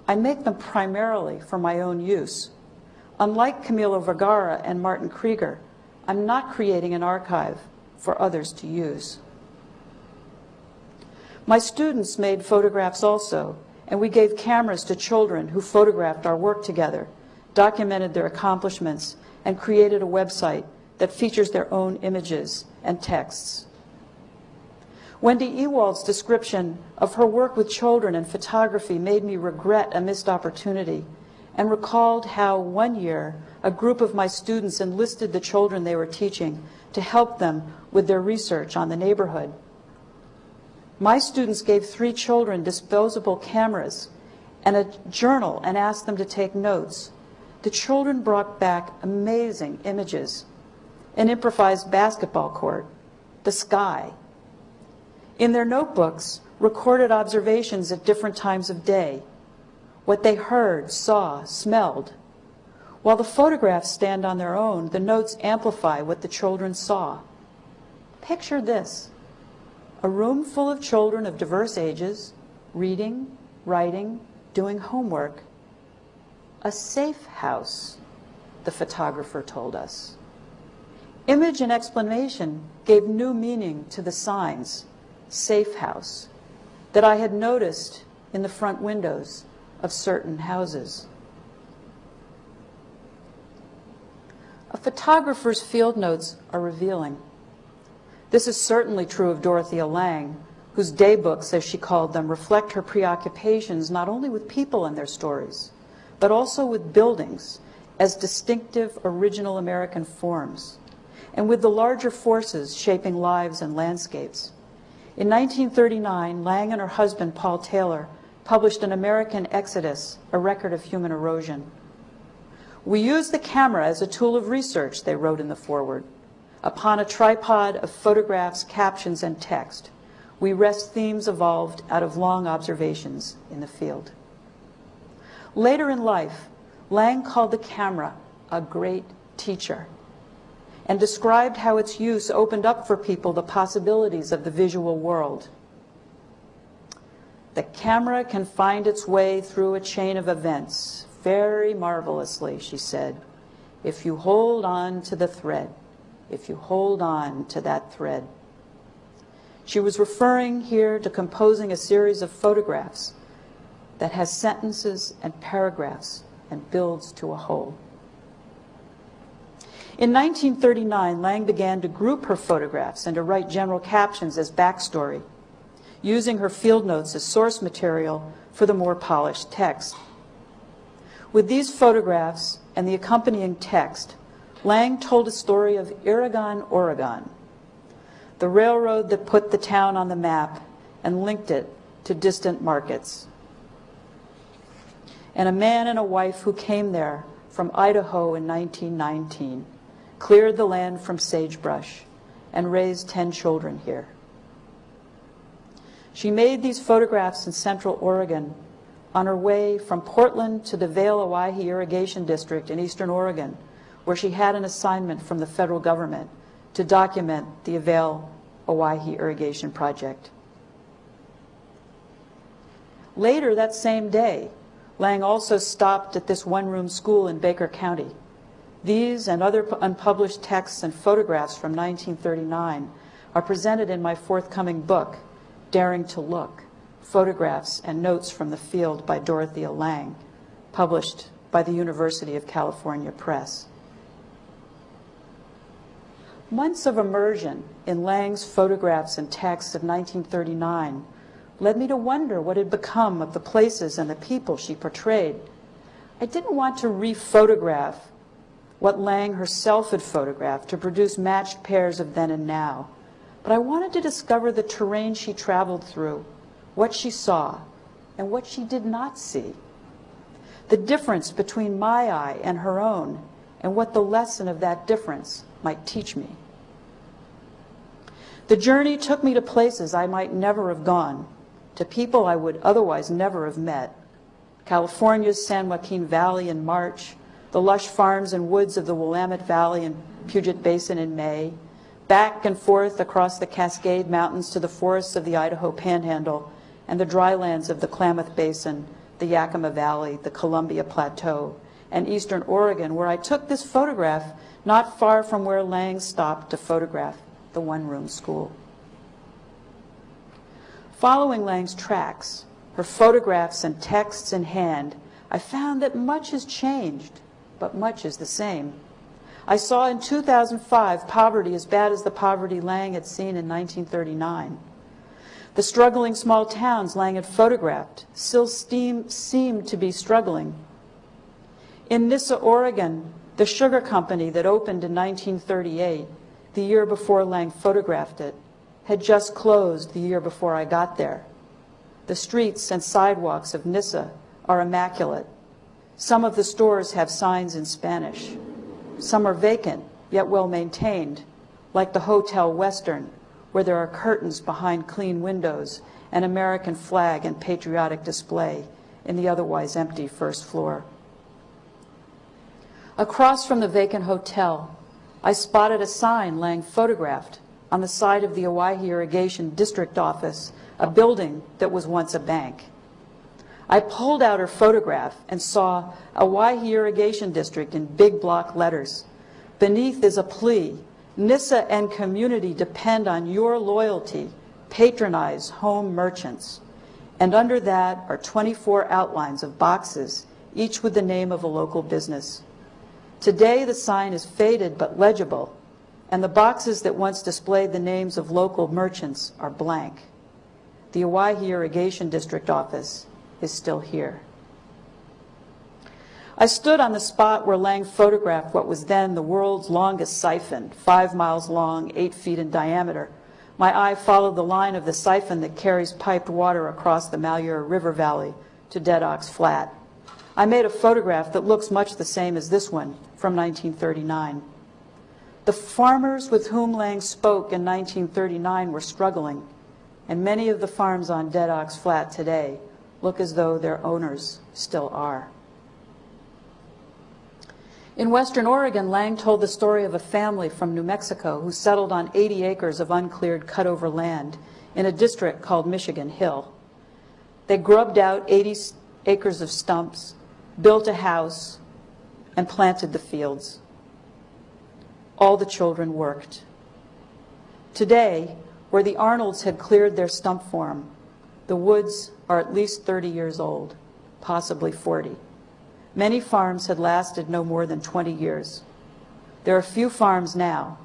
Speaker 2: I make them primarily for my own use. Unlike Camilo Vergara and Martin Krieger, I'm not creating an archive for others to use. My students made photographs also, and we gave cameras to children who photographed our work together, documented their accomplishments, and created a website that features their own images and texts. Wendy Ewald's description of her work with children and photography made me regret a missed opportunity and recalled how one year a group of my students enlisted the children they were teaching to help them with their research on the neighborhood. My students gave 3 children disposable cameras and a journal and asked them to take notes. The children brought back amazing images: an improvised basketball court, the sky. In their notebooks, recorded observations at different times of day, what they heard, saw, smelled. While the photographs stand on their own, the notes amplify what the children saw. Picture this: a room full of children of diverse ages, reading, writing, doing homework. A safe house, the photographer told us. Image and explanation gave new meaning to the signs, safe house, that I had noticed in the front windows of certain houses. A photographer's field notes are revealing. This is certainly true of Dorothea Lange, whose daybooks, as she called them, reflect her preoccupations not only with people and their stories, but also with buildings as distinctive original American forms, and with the larger forces shaping lives and landscapes. In 1939, Lange and her husband, Paul Taylor, published An American Exodus, a record of human erosion. We use the camera as a tool of research, they wrote in the foreword. Upon a tripod of photographs, captions, and text, we rest themes evolved out of long observations in the field. Later in life, Lange called the camera a great teacher and described how its use opened up for people the possibilities of the visual world. The camera can find its way through a chain of events very marvelously, she said, if you hold on to the thread, if you hold on to that thread. She was referring here to composing a series of photographs that has sentences and paragraphs and builds to a whole. In 1939, Lange began to group her photographs and to write general captions as backstory, using her field notes as source material for the more polished text. With these photographs and the accompanying text, Lange told a story of Iragon, Oregon, the railroad that put the town on the map and linked it to distant markets, and a man and a wife who came there from Idaho in 1919, cleared the land from sagebrush, and raised 10 children here. She made these photographs in Central Oregon on her way from Portland to the Vail-Owyhee Irrigation District in Eastern Oregon, where she had an assignment from the federal government to document the Vail Owyhee irrigation project. Later that same day, Lang also stopped at this one-room school in Baker County. These and other unpublished texts and photographs from 1939 are presented in my forthcoming book, Daring to Look, Photographs and Notes from the Field by Dorothea Lang, published by the University of California Press. Months of immersion in Lang's photographs and texts of 1939 led me to wonder what had become of the places and the people she portrayed. I didn't want to re-photograph what Lang herself had photographed to produce matched pairs of then and now, but I wanted to discover the terrain she traveled through, what she saw, and what she did not see. The difference between my eye and her own, and what the lesson of that difference might teach me. The journey took me to places I might never have gone, to people I would otherwise never have met. California's San Joaquin Valley in March, the lush farms and woods of the Willamette Valley and Puget Basin in May, back and forth across the Cascade Mountains to the forests of the Idaho Panhandle and the drylands of the Klamath Basin, the Yakima Valley, the Columbia Plateau, and eastern Oregon, where I took this photograph not far from where Lang stopped to photograph the one-room school. Following Lang's tracks, her photographs and texts in hand, I found that much has changed, but much is the same. I saw in 2005 poverty as bad as the poverty Lang had seen in 1939. The struggling small towns Lang had photographed still seemed to be struggling. In Nyssa, Oregon, the sugar company that opened in 1938, the year before Lang photographed it, had just closed the year before I got there. The streets and sidewalks of Nyssa are immaculate. Some of the stores have signs in Spanish. Some are vacant, yet well maintained, like the Hotel Western, where there are curtains behind clean windows, an American flag and patriotic display in the otherwise empty first floor. Across from the vacant hotel, I spotted a sign Lang photographed on the side of the Owyhee Irrigation District Office, a building that was once a bank. I pulled out her photograph and saw Owyhee Irrigation District in big block letters. Beneath is a plea: Nyssa and community depend on your loyalty. Patronize home merchants. And under that are 24 outlines of boxes, each with the name of a local business. Today the sign is faded but legible, and the boxes that once displayed the names of local merchants are blank. The Owyhee Irrigation District office is still here. I stood on the spot where Lang photographed what was then the world's longest siphon, 5 miles long, 8 feet in diameter. My eye followed the line of the siphon that carries piped water across the Malheur River Valley to Dead Ox Flat. I made a photograph that looks much the same as this one from 1939. The farmers with whom Lang spoke in 1939 were struggling, and many of the farms on Dead Ox Flat today look as though their owners still are. In Western Oregon, Lang told the story of a family from New Mexico who settled on 80 acres of uncleared cut-over land in a district called Michigan Hill. They grubbed out 80 acres of stumps, built a house, and planted the fields. All the children worked. Today, where the Arnolds had cleared their stump farm, the woods are at least 30 years old, possibly 40. Many farms had lasted no more than 20 years. There are few farms now.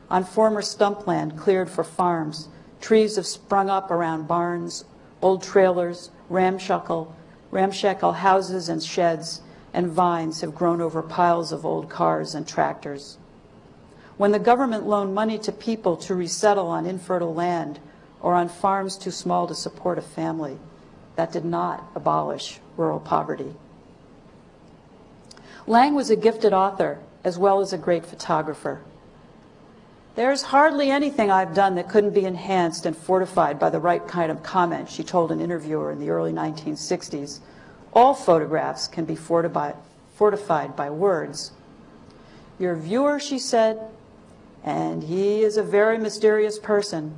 Speaker 2: On former stump land cleared for farms, trees have sprung up around barns, old trailers, ramshackle houses and sheds, and vines have grown over piles of old cars and tractors. When the government loaned money to people to resettle on infertile land or on farms too small to support a family, that did not abolish rural poverty. Lang was a gifted author as well as a great photographer. There's hardly anything I've done that couldn't be enhanced and fortified by the right kind of comment, she told an interviewer in the early 1960s. All photographs can be fortified by words. Your viewer, she said, and he is a very mysterious person,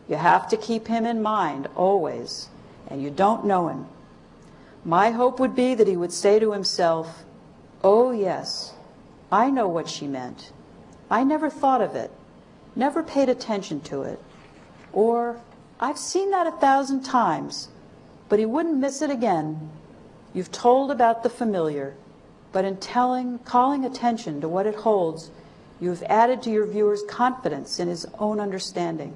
Speaker 2: You have to keep him in mind always, and you don't know him. My hope would be that he would say to himself, "Oh yes, I know what she meant. I never thought of it, never paid attention to it." Or, "I've seen that 1,000 times, but he wouldn't miss it again." You've told about the familiar, but in calling attention to what it holds, you have added to your viewer's confidence in his own understanding.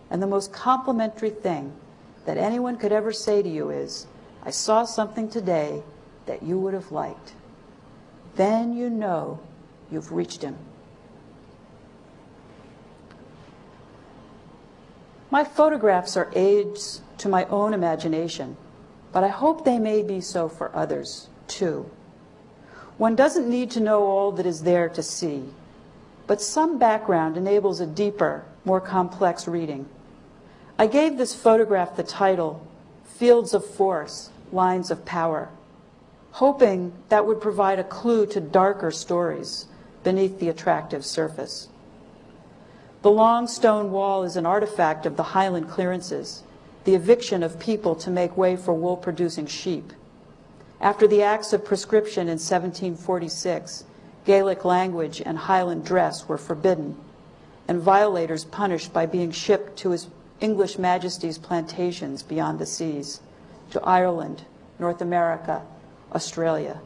Speaker 2: And the most complimentary thing that anyone could ever say to you is, "I saw something today that you would have liked." Then you know you've reached him. My photographs are aids to my own imagination, but I hope they may be so for others, too. One doesn't need to know all that is there to see, but some background enables a deeper, more complex reading. I gave this photograph the title, "Fields of Force, Lines of Power," hoping that would provide a clue to darker stories beneath the attractive surface. The long stone wall is an artifact of the Highland clearances, the eviction of people to make way for wool-producing sheep. After the Acts of Prescription in 1746, Gaelic language and Highland dress were forbidden, and violators punished by being shipped to His English Majesty's plantations beyond the seas, to Ireland, North America, Australia.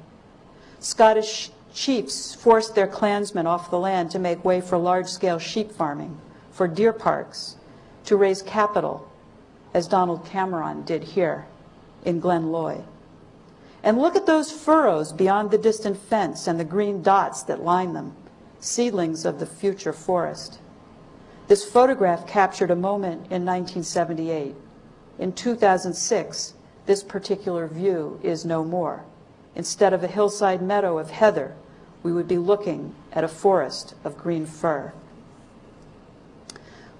Speaker 2: Scottish chiefs forced their clansmen off the land to make way for large-scale sheep farming, for deer parks, to raise capital, as Donald Cameron did here in Glenloy. And look at those furrows beyond the distant fence and the green dots that line them, seedlings of the future forest. This photograph captured a moment in 1978. In 2006, this particular view is no more. Instead of a hillside meadow of heather, we would be looking at a forest of green fir.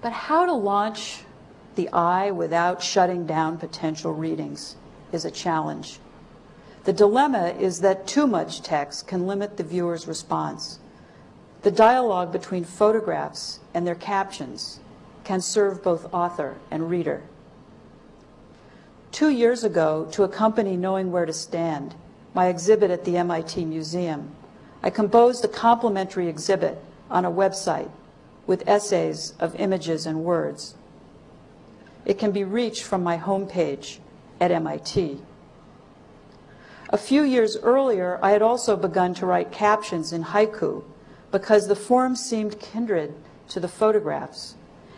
Speaker 2: But how to launch the eye without shutting down potential readings is a challenge. The dilemma is that too much text can limit the viewer's response. The dialogue between photographs and their captions can serve both author and reader. 2 years ago, to accompany Knowing Where to Stand, my exhibit at the MIT Museum, I composed a complimentary exhibit on a website with essays of images and words. It can be reached from my homepage at MIT. A few years earlier, I had also begun to write captions in haiku because the form seemed kindred to the photographs,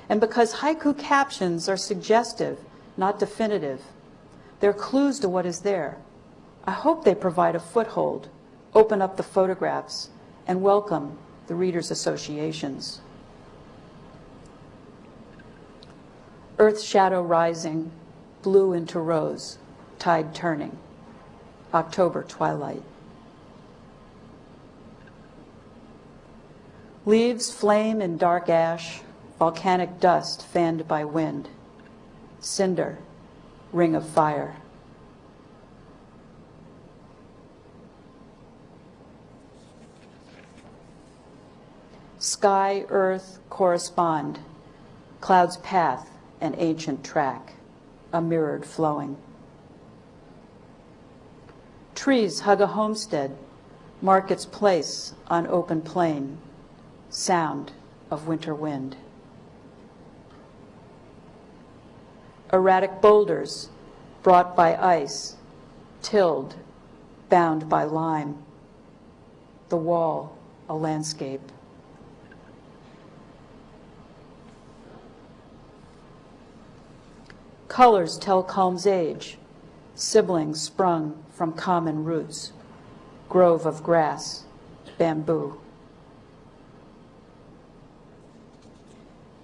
Speaker 2: and because haiku captions are suggestive, not definitive. They're clues to what is there. I hope they provide a foothold, open up the photographs, and welcome the reader's associations. Earth shadow rising, blue into rose, tide turning. October twilight. Leaves flame in dark ash, volcanic dust fanned by wind. Cinder, ring of fire. Sky, earth correspond, cloud's path, an ancient track, a mirrored flowing. Trees hug a homestead, mark its place on open plain, sound of winter wind. Erratic boulders brought by ice, tilled, bound by lime. The wall, a landscape. Colors tell calm's age, siblings sprung from common roots, grove of grass, bamboo.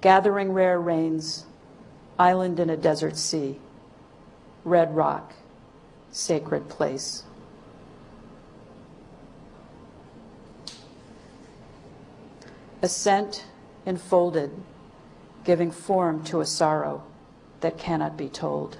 Speaker 2: Gathering rare rains, island in a desert sea, red rock, sacred place. Ascent enfolded, giving form to a sorrow that cannot be told.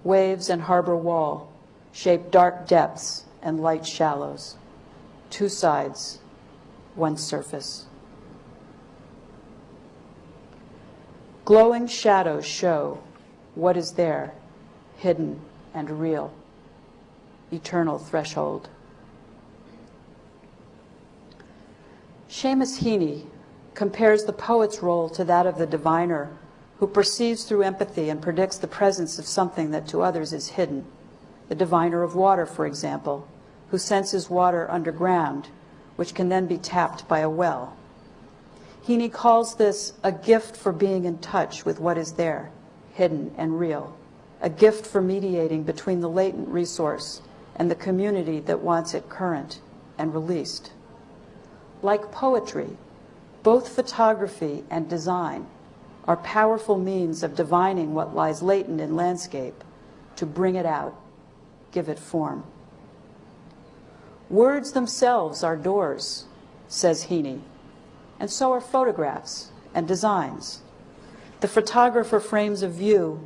Speaker 2: Waves and harbor wall, shape dark depths and light shallows, two sides, one surface. Glowing shadows show what is there, hidden and real, eternal threshold. Seamus Heaney compares the poet's role to that of the diviner who perceives through empathy and predicts the presence of something that to others is hidden. The diviner of water, for example, who senses water underground, which can then be tapped by a well. Heaney calls this a gift for being in touch with what is there, hidden and real, a gift for mediating between the latent resource and the community that wants it current and released. Like poetry, both photography and design are powerful means of divining what lies latent in landscape to bring it out, give it form. Words themselves are doors, says Heaney, and so are photographs and designs. The photographer frames a view,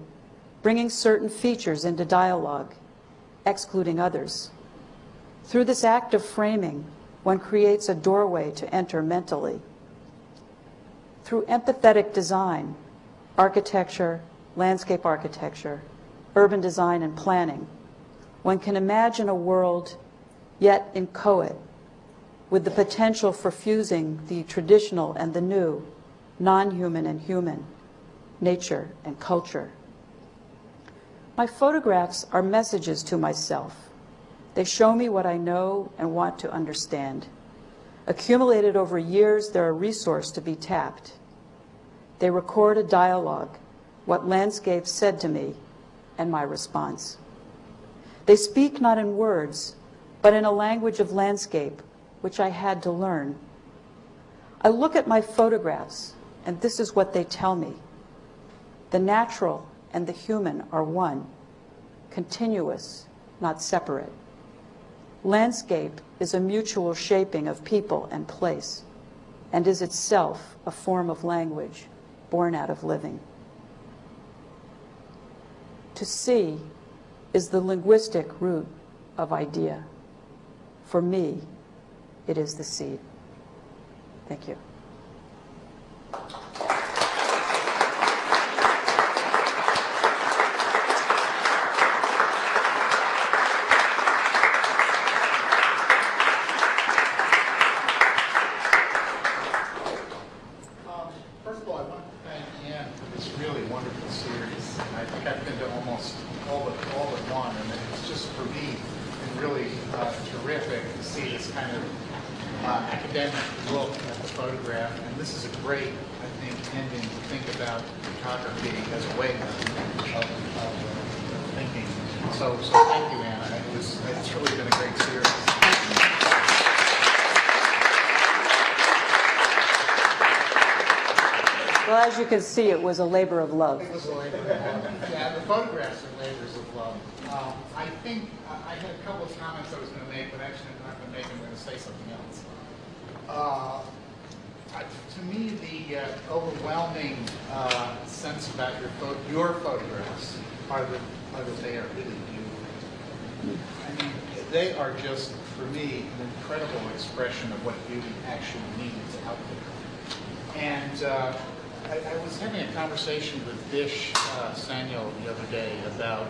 Speaker 2: bringing certain features into dialogue, excluding others. Through this act of framing, one creates a doorway to enter mentally. Through empathetic design, architecture, landscape architecture, urban design and planning, one can imagine a world yet inchoate, with the potential for fusing the traditional and the new, non-human and human, nature and culture. My photographs are messages to myself. They show me what I know and want to understand. Accumulated over years, they're a resource to be tapped. They record a dialogue, what landscape said to me, and my response. They speak not in words, but in a language of landscape, which I had to learn. I look at my photographs, and this is what they tell me. The natural and the human are one, continuous, not separate. Landscape is a mutual shaping of people and place, and is itself a form of language born out of living. To see is the linguistic root of idea. For me, it is the seed. Thank you.
Speaker 3: First of all, I want to thank Anne for this really wonderful series. I think I've been to almost all but one, and it's just, for me, been really terrific to see this kind of academic look at the photograph. And this is a great, I think, ending to think about photography as a way of thinking. So thank you, Anna. It's really been a great series.
Speaker 2: Well, as you can see, it was a labor of love.
Speaker 3: It was a labor of love. Yeah, the photographs are labors of love. I think I had a couple of comments I was going to make, but actually I'm not going to make them. I'm going to say something else. To me, the overwhelming sense about your photographs are that they are really beautiful. I mean, they are just, for me, an incredible expression of what beauty actually means out there. And I was having a conversation with Dish Samuel the other day about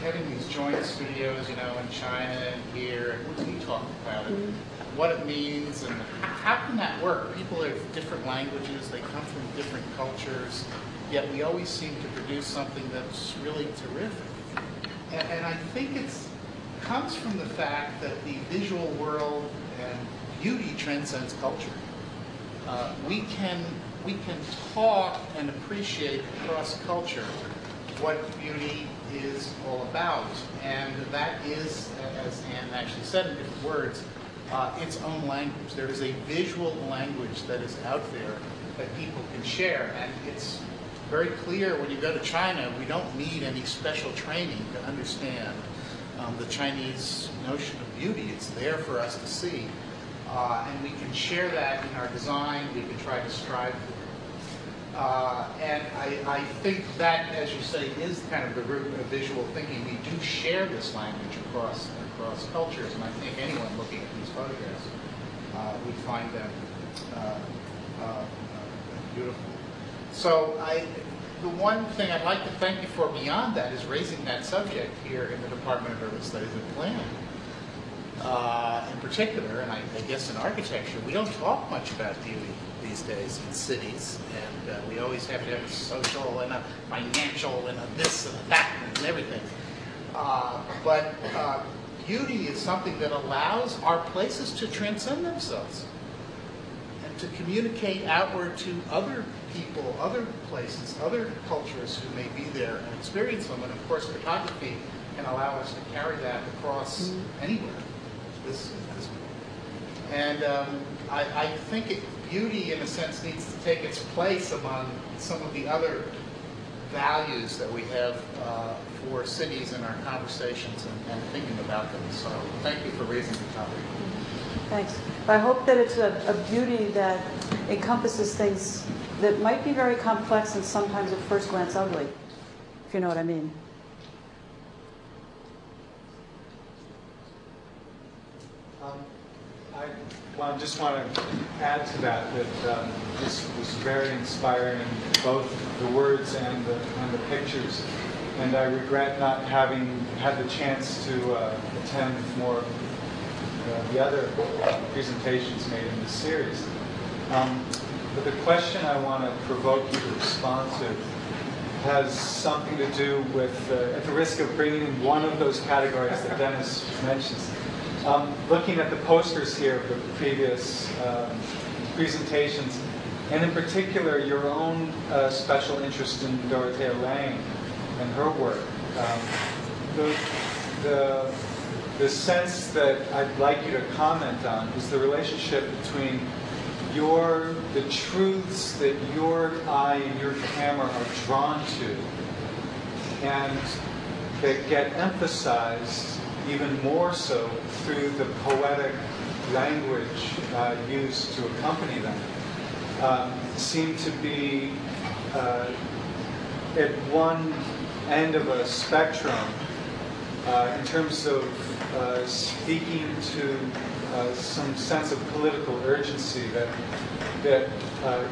Speaker 3: having these joint studios, you know, in China and here. We talked about it, what it means, and how can that work? People have different languages, they come from different cultures, yet we always seem to produce something that's really terrific. And I think it comes from the fact that the visual world and beauty transcends culture. We can talk and appreciate across culture what beauty is all about, and that is, as Anne actually said in different words, its own language. There is a visual language that is out there that people can share, and it's very clear when you go to China, we don't need any special training to understand the Chinese notion of beauty. It's there for us to see. And we can share that in our design. We can try to strive for it. And I think that, as you say, is kind of the root of visual thinking. We do share this language across cultures, and I think anyone looking at these photographs would find them beautiful. So the one thing I'd like to thank you for beyond that is raising that subject here in the Department of Urban Studies and Planning. In particular, and I guess in architecture, we don't talk much about beauty these days in cities, and we always have to have a social and a financial and a this and a that and everything. But beauty is something that allows our places to transcend themselves and to communicate outward to other people, other places, other cultures who may be there and experience them. And of course, photography can allow us to carry that across anywhere. And I think beauty, in a sense, needs to take its place among some of the other values that we have for cities in our conversations and thinking about them. So thank you for raising the topic.
Speaker 2: Thanks. I hope that it's a beauty that encompasses things that might be very complex and sometimes at first glance ugly, if you know what I mean.
Speaker 4: I just want to add to that this was very inspiring, both the words and the pictures. And I regret not having had the chance to attend more the other presentations made in this series. But the question I want to provoke you to respond to has something to do with, at the risk of bringing in one of those categories that Dennis mentions. Looking at the posters here of the previous presentations, and in particular your own special interest in Dorothea Lange and her work, the sense that I'd like you to comment on is the relationship between the truths that your eye and your camera are drawn to, and that get emphasized even more so through the poetic language used to accompany them, seem to be at one end of a spectrum in terms of speaking to some sense of political urgency that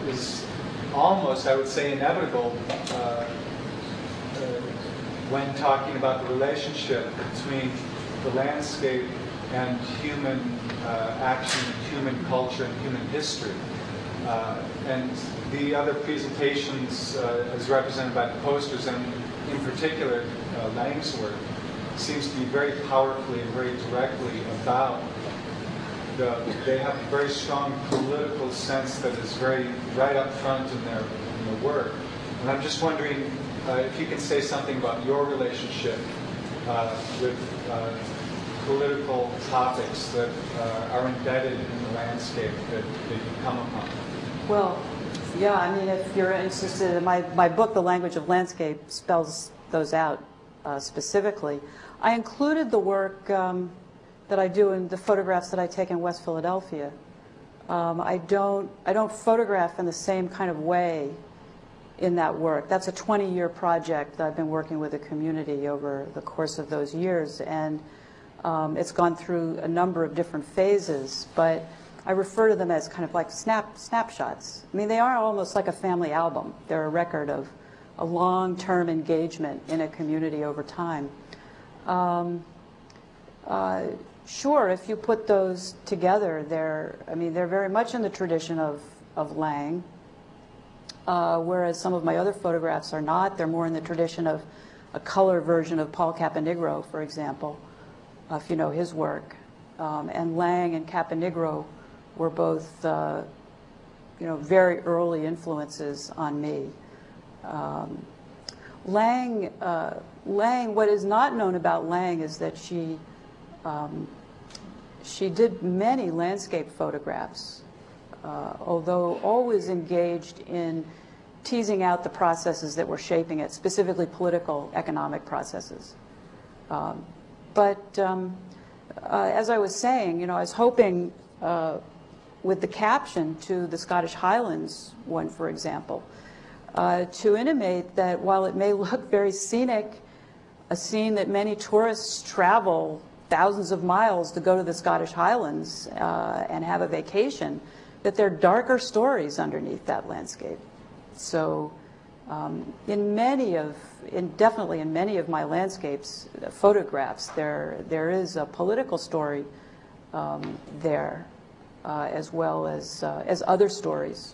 Speaker 4: is almost, I would say, inevitable when talking about the relationship between the landscape and human action, human culture, and human history. And the other presentations, as represented by the posters, and in particular Lange's work, seems to be very powerfully and very directly about they have a very strong political sense that is very right up front in their work. And I'm just wondering if you can say something about your relationship with political topics that are embedded in the landscape that you come upon.
Speaker 2: Well, yeah, I mean, if you're interested in my book, The Language of Landscape, spells those out specifically. I included the work that I do in the photographs that I take in West Philadelphia. I don't photograph in the same kind of way in that work. That's a 20-year project that I've been working with the community over the course of those years, and it's gone through a number of different phases, but I refer to them as kind of like snapshots. I mean, they are almost like a family album. They're a record of a long-term engagement in a community over time. Sure, if you put those together, they're very much in the tradition of Lange, whereas some of my other photographs are not. They're more in the tradition of a color version of Paul Caponigro, for example, if you know his work. And Lange and Caponigro were both, very early influences on me. Lange, what is not known about Lange is that she did many landscape photographs, although always engaged in teasing out the processes that were shaping it, specifically political, economic processes. But as I was saying, I was hoping with the caption to the Scottish Highlands one, for example, to intimate that while it may look very scenic, a scene that many tourists travel thousands of miles to go to the Scottish Highlands and have a vacation, that there are darker stories underneath that landscape. So definitely in many of my landscapes, photographs, there is a political story there, as well as other stories.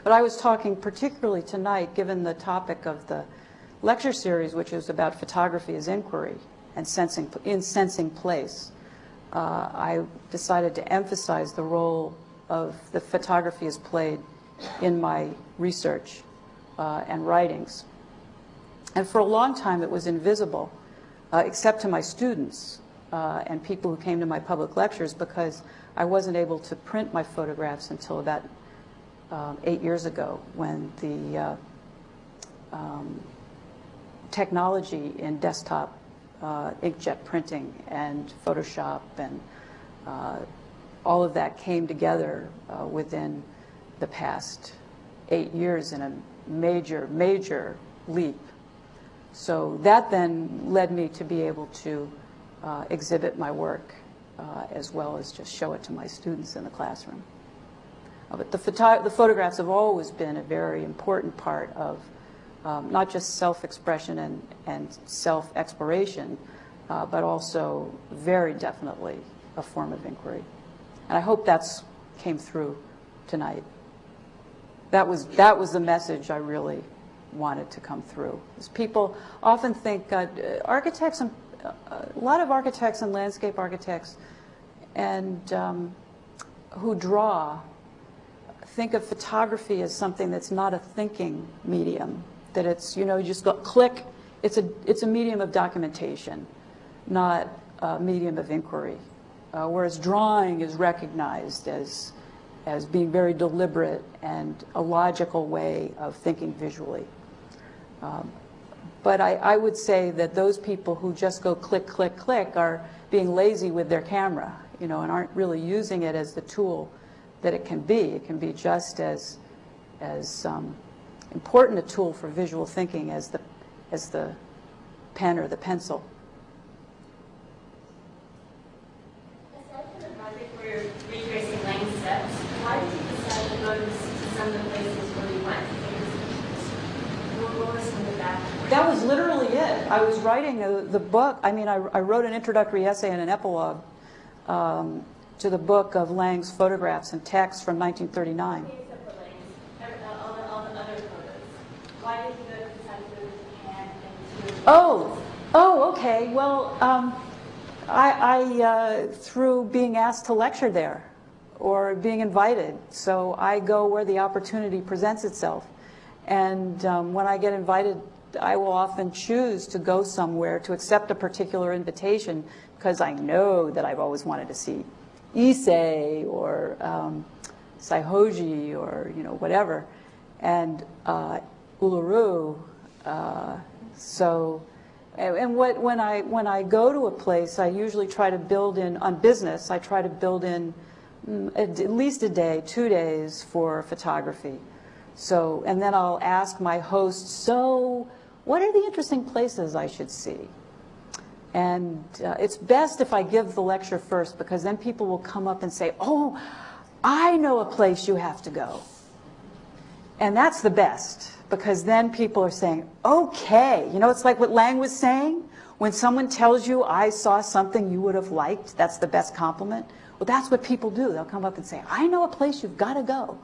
Speaker 2: But I was talking particularly tonight, given the topic of the lecture series, which is about photography as inquiry and sensing place. I decided to emphasize the role of the photography as played in my research and writings. And for a long time, it was invisible, except to my students and people who came to my public lectures, because I wasn't able to print my photographs until about 8 years ago, when the technology in desktop inkjet printing and Photoshop and all of that came together within the past 8 years in a major, major leap. So that then led me to be able to exhibit my work as well as just show it to my students in the classroom. But the photographs have always been a very important part of not just self-expression and self-exploration, but also very definitely a form of inquiry. And I hope that's came through tonight. That was the message I really wanted to come through. Because people often think architects, and a lot of architects and landscape architects and who draw think of photography as something that's not a thinking medium, that it's, you know, you just go click. It's a medium of documentation, not a medium of inquiry. Whereas drawing is recognized as being very deliberate and a logical way of thinking visually. But I would say that those people who just go click, click, click are being lazy with their camera, you know, and aren't really using it as the tool that it can be. It can be just as important a tool for visual thinking as the pen or the pencil.
Speaker 5: Aside from the project where you're retracing Lang's steps, why did you decide to go to some of the places where you went? What was some of the background?
Speaker 2: That was literally it. I was writing the book. I mean, I wrote an introductory essay and an epilogue to the book of Lang's photographs and texts from 1939.
Speaker 5: Except for Lang's, all the other photos. Why did you decide to go to Japan and to...
Speaker 2: Oh, okay. Well, I through being asked to lecture there or being invited. So I go where the opportunity presents itself. And when I get invited, I will often choose to go somewhere to accept a particular invitation because I know that I've always wanted to see Issei or Saihoji or, you know, whatever, and Uluru. So, and when I go to a place, I usually try to build in, on business, I try to build in at least a day, 2 days for photography. So, and then I'll ask my host, so what are the interesting places I should see? And it's best if I give the lecture first, because then people will come up and say, oh, I know a place you have to go. And that's the best, because then people are saying, okay. You know, it's like what Lang was saying. When someone tells you, I saw something you would have liked, that's the best compliment. Well, that's what people do. They'll come up and say, I know a place you've got to go.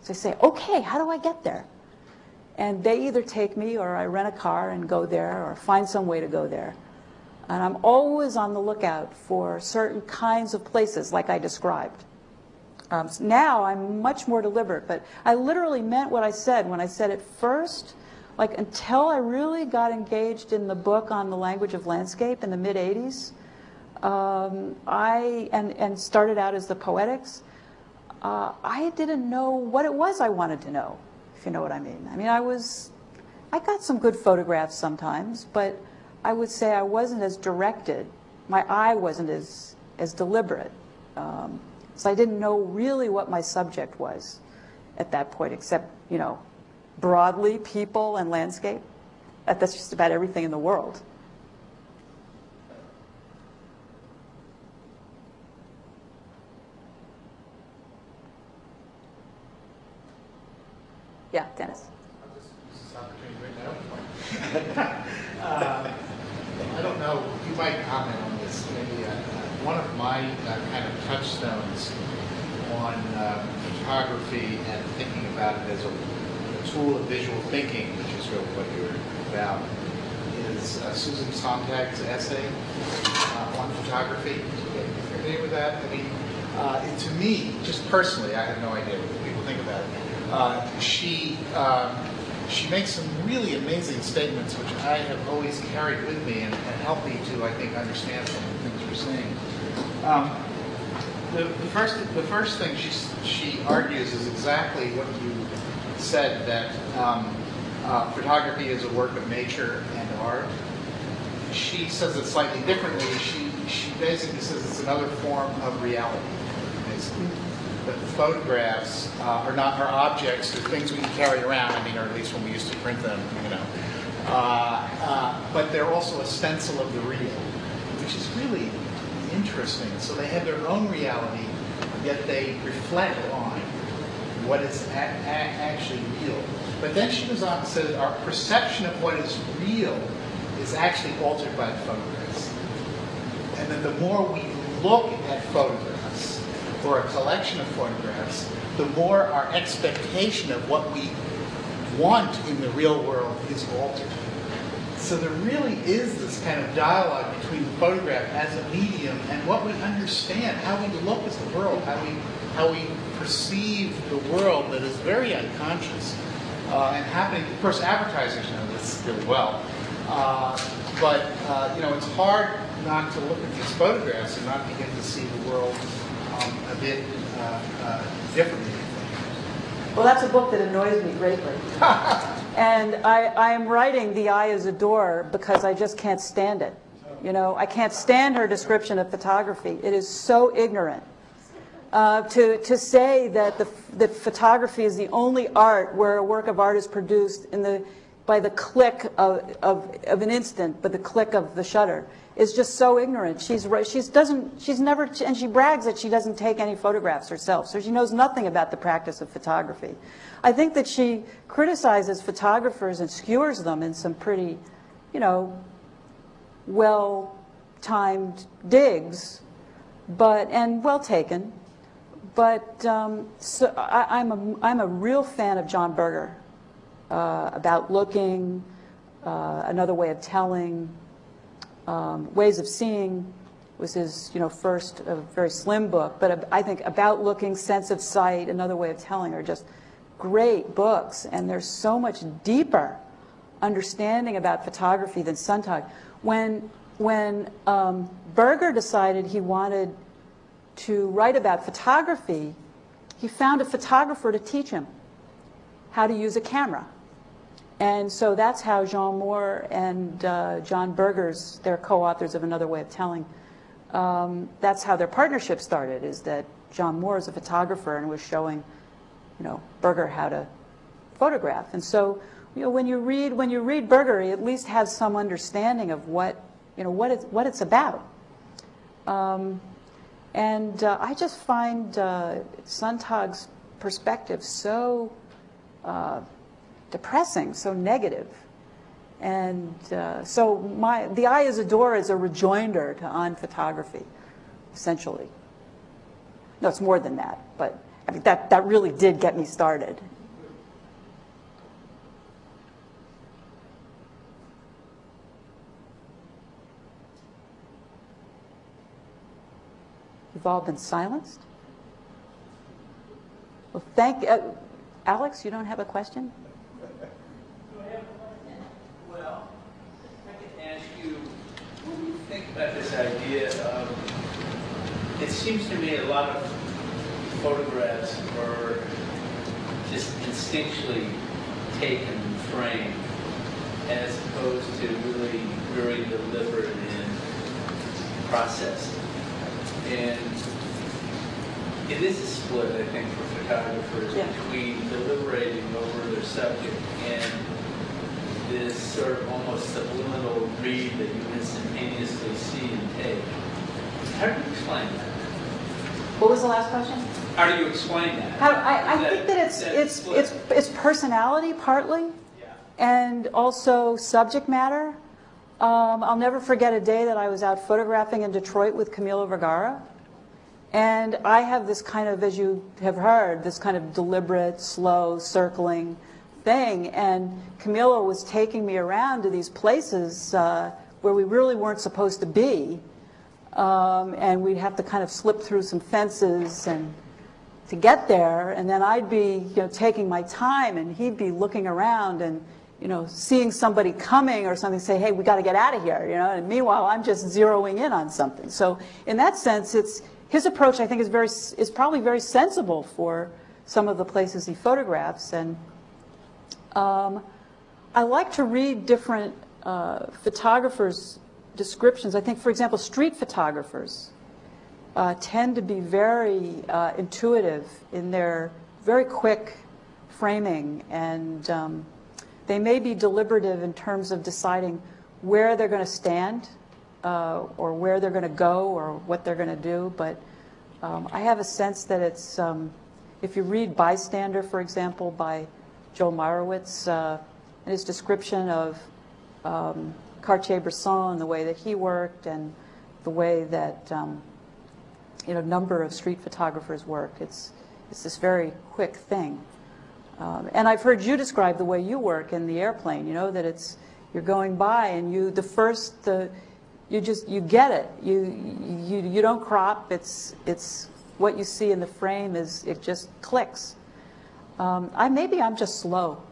Speaker 2: So I say, okay, how do I get there? And they either take me or I rent a car and go there or find some way to go there. And I'm always on the lookout for certain kinds of places like I described. Now I'm much more deliberate, but I literally meant what I said when I said it first. Like until I really got engaged in the book on the language of landscape in the mid-'80s, and started out as the poetics, I didn't know what it was I wanted to know, if you know what I mean. I mean, I got some good photographs sometimes, but I would say I wasn't as directed. My eye wasn't as deliberate. So I didn't know really what my subject was. at that point, except, you know, broadly people and landscape. That's just about everything in the world. Yeah, Dennis.
Speaker 3: I'll just use this opportunity right now. I don't know, you might comment on this. Maybe one of my kind of touchstones on photography and thinking about it as a tool of visual thinking, which is really what you're about, is Susan Sontag's essay on photography. Are you familiar with that? I mean, to me, just personally, I have no idea what people think about it. She makes some really amazing statements, which I have always carried with me and helped me to, I think, understand some of the things we're saying. The first thing she argues is exactly what you said, that photography is a work of nature and art. She says it slightly differently. She basically says it's another form of reality, basically. That the photographs are objects, they're things we can carry around, I mean, or at least when we used to print them, you know. But they're also a stencil of the real, which is really interesting. So they have their own reality, yet they reflect on what is actually real. But then she goes on and says our perception of what is real is actually altered by the photographs. And that the more we look at photographs, or a collection of photographs, the more our expectation of what we want in the real world is altered. So there really is this kind of dialogue between the photograph as a medium and what we understand, how we look at the world, how we perceive the world that is very unconscious and happening. Of course, advertisers know this really well, but you know, it's hard not to look at these photographs and not begin to see the world a bit differently.
Speaker 2: Well, that's a book that annoys me greatly. And I am writing The Eye is a Door because I just can't stand it. You know, I can't stand her description of photography. It is so ignorant. To say that that photography is the only art where a work of art is produced by the click of an instant, by the click of the shutter, is just so ignorant. She's never, and she brags that she doesn't take any photographs herself, so she knows nothing about the practice of photography. I think that she criticizes photographers and skewers them in some pretty, you know, well-timed digs, and well taken. But so I'm a real fan of John Berger, About Looking, Another Way of Telling. Ways of Seeing was his, you know, first very slim book, but I think About Looking, Sense of Sight, Another Way of Telling are just great books, and there's so much deeper understanding about photography than Sontag. When Berger decided he wanted to write about photography, he found a photographer to teach him how to use a camera. And so that's how Jean Moore and John Berger's, they're co-authors of Another Way of Telling, that's how their partnership started, is that John Moore is a photographer and was showing, you know, Berger how to photograph. And so, you know, when you read Berger, you at least have some understanding of what, you know, what it's about. I just find Sontag's perspective so depressing, so negative. And so The Eye is a Door is a rejoinder on photography, essentially. No, it's more than that, but I mean, that really did get me started. You've all been silenced? Well, Alex, you don't have a question?
Speaker 6: Well, I can ask you, what do you think about this idea of, it seems to me a lot of photographs were just instinctually taken and framed, as opposed to really very deliberate and processed. And it is a split, I think, for photographers between deliberating over their subject and this sort of almost subliminal read that you instantaneously see and take. How do you explain that?
Speaker 2: What was the last question?
Speaker 6: How do you explain that?
Speaker 2: I think that it's personality partly, and also subject matter. I'll never forget a day that I was out photographing in Detroit with Camilo Vergara. And I have this kind of, as you have heard, this kind of deliberate, slow, circling thing. And Camilo was taking me around to these places where we really weren't supposed to be. And we'd have to kind of slip through some fences and to get there. And then I'd be, taking my time, and he'd be looking around and, seeing somebody coming or something, say, hey, we got to get out of here, And meanwhile, I'm just zeroing in on something. So in that sense, his approach, I think, is probably very sensible for some of the places he photographs. And I like to read different photographers' descriptions. I think, for example, street photographers tend to be very intuitive in their very quick framing, and they may be deliberative in terms of deciding where they're going to stand or where they're going to go or what they're going to do. But I have a sense that it's, if you read Bystander, for example, by Joe Meyerowitz, and his description of Cartier-Bresson and the way that he worked and the way that a number of street photographers work, it's this very quick thing. And I've heard you describe the way you work in the airplane, that you're going by and you get it. You don't crop. It's what you see in the frame it just clicks. Maybe I'm just slow.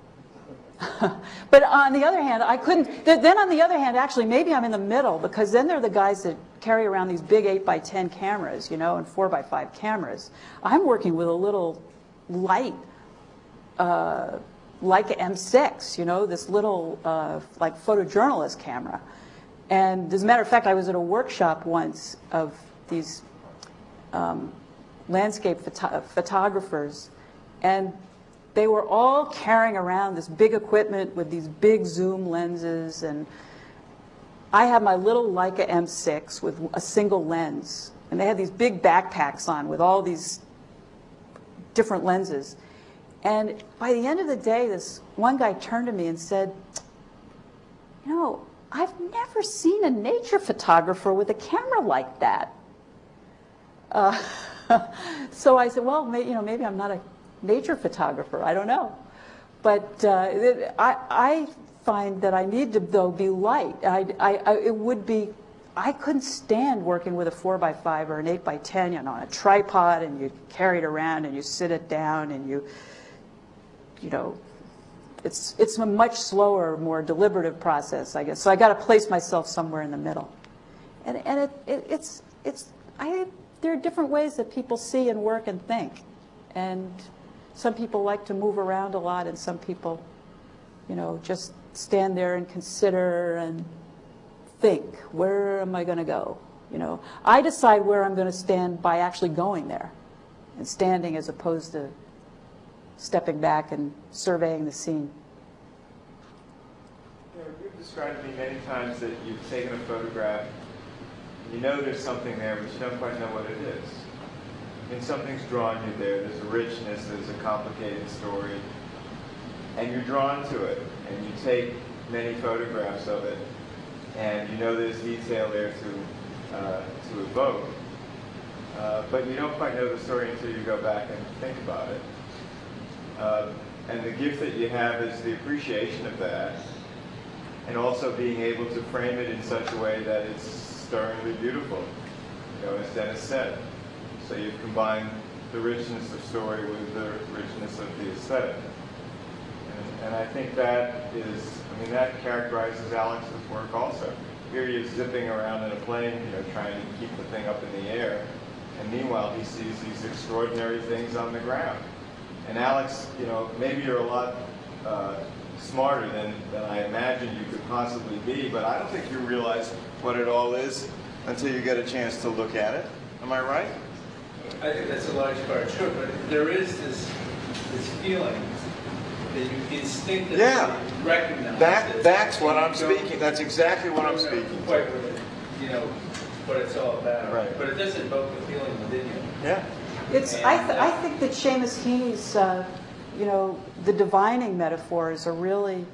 Speaker 2: But on the other hand, I couldn't. Then on the other hand, actually, maybe I'm in the middle, because then there are the guys that carry around these big 8x10 cameras, and 4x5 cameras. I'm working with a little light, like an M6, this little like photojournalist camera. And as a matter of fact, I was at a workshop once of these landscape photographers, and they were all carrying around this big equipment with these big zoom lenses, and I had my little Leica M6 with a single lens, and they had these big backpacks on with all these different lenses. And by the end of the day, this one guy turned to me and said, I've never seen a nature photographer with a camera like that. So I said, well, maybe I'm not a nature photographer. I don't know. But I find that I need to, though, be light. I couldn't stand working with a 4x5 or an 8x10 on a tripod, and you carry it around and you sit it down, and it's a much slower, more deliberative process, I guess. So I got to place myself somewhere in the middle. And there are different ways that people see and work and think. And some people like to move around a lot, and some people, just stand there and consider and think, where am I going to go? I decide where I'm going to stand by actually going there and standing, as opposed to stepping back and surveying the scene.
Speaker 7: You've described to me many times that you've taken a photograph, you know there's something there, but you don't quite know what it is. And something's drawn you there. There's a richness, there's a complicated story, and you're drawn to it, and you take many photographs of it, and you know there's detail there to evoke, but you don't quite know the story until you go back and think about it. And the gift that you have is the appreciation of that, and also being able to frame it in such a way that it's stirringly beautiful, as Dennis said. So you've combined the richness of story with the richness of the aesthetic. And I think that that characterizes Alex's work also. Here he is zipping around in a plane, trying to keep the thing up in the air. And meanwhile, he sees these extraordinary things on the ground. And Alex, maybe you're a lot smarter than I imagined you could possibly be, but I don't think you realize what it all is until you get a chance to look at it. Am I right?
Speaker 6: I think that's a large part true, but there is this feeling that you instinctively recognize.
Speaker 7: That's what I'm speaking. That's exactly what I'm speaking.
Speaker 6: Quite what it's all about.
Speaker 7: Right.
Speaker 6: But it does evoke the feeling within you.
Speaker 7: Yeah.
Speaker 2: I think that Seamus Heaney's, the divining metaphor is a really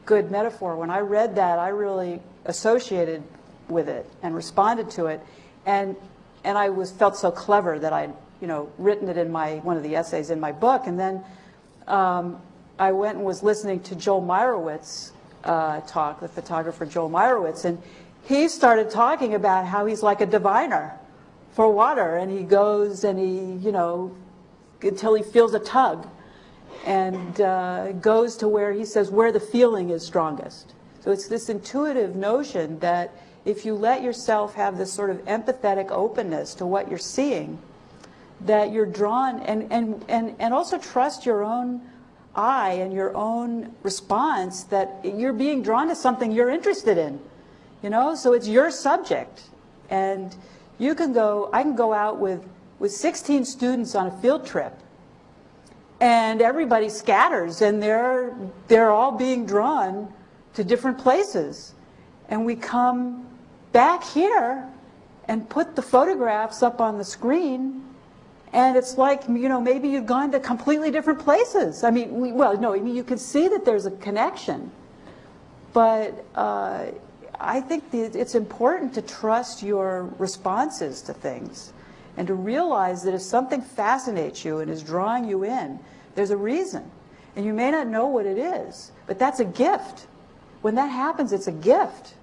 Speaker 2: good metaphor. When I read that, I really associated with it and responded to it, and I felt so clever that I'd written it in one of the essays in my book, and then I went and was listening to Joel Meyerowitz talk, the photographer Joel Meyerowitz, and he started talking about how he's like a diviner for water, and he goes and he, until he feels a tug, and goes to where he says where the feeling is strongest. So it's this intuitive notion that if you let yourself have this sort of empathetic openness to what you're seeing, that you're drawn, and also trust your own eye and your own response, that you're being drawn to something you're interested in. So it's your subject, and I can go out with 16 students on a field trip, and everybody scatters, and they're all being drawn to different places, and we come back here and put the photographs up on the screen, and it's like, maybe you've gone to completely different places. I mean, you can see that there's a connection, but I think it's important to trust your responses to things and to realize that if something fascinates you and is drawing you in, there's a reason. And you may not know what it is, but that's a gift. When that happens, it's a gift,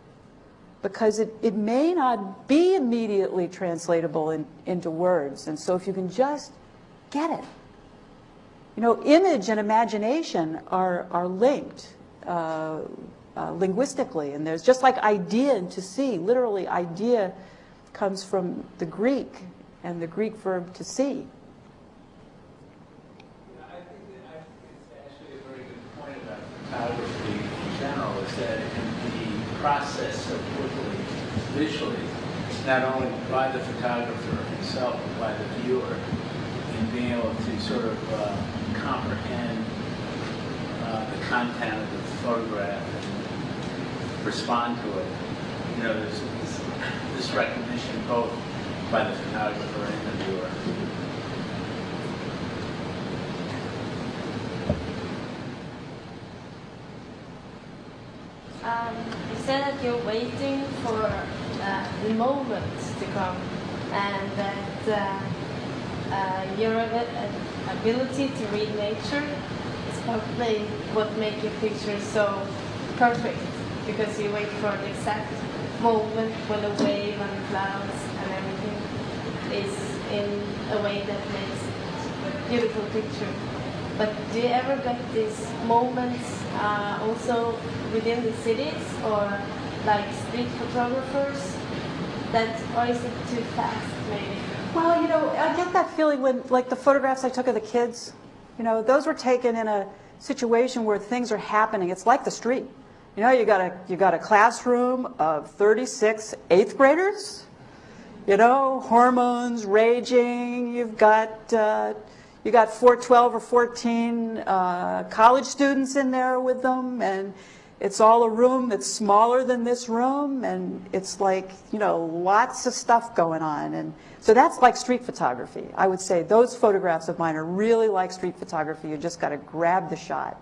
Speaker 2: because it may not be immediately translatable into words. And so if you can just get it. Image and imagination are linked linguistically, and there's just like idea and to see. Literally, idea comes from the Greek, and the Greek verb to see.
Speaker 6: I think it's actually a very good point about photography in general, is that in the process of looking visually, not only by the photographer himself, but by the viewer, and being able to sort of comprehend the content of the photograph and respond to it. There's this recognition both by the photographer and the viewer.
Speaker 5: You said that you're waiting for the moment to come, and that your ability to read nature is probably what makes your picture so perfect, because you wait for the exact moment when the wave and the clouds and everything is in a way that makes a beautiful picture. But do you ever get these moments also within the cities, or like street photographers, or is it too fast maybe?
Speaker 2: Well, I get that feeling when, like, the photographs I took of the kids, those were taken in a situation where things are happening. It's like the street. You got a classroom of 36 eighth graders, hormones raging. You've got 12 or 14 college students in there with them, and it's all a room that's smaller than this room, and it's like, lots of stuff going on. And so that's like street photography. I would say those photographs of mine are really like street photography. You just got to grab the shot.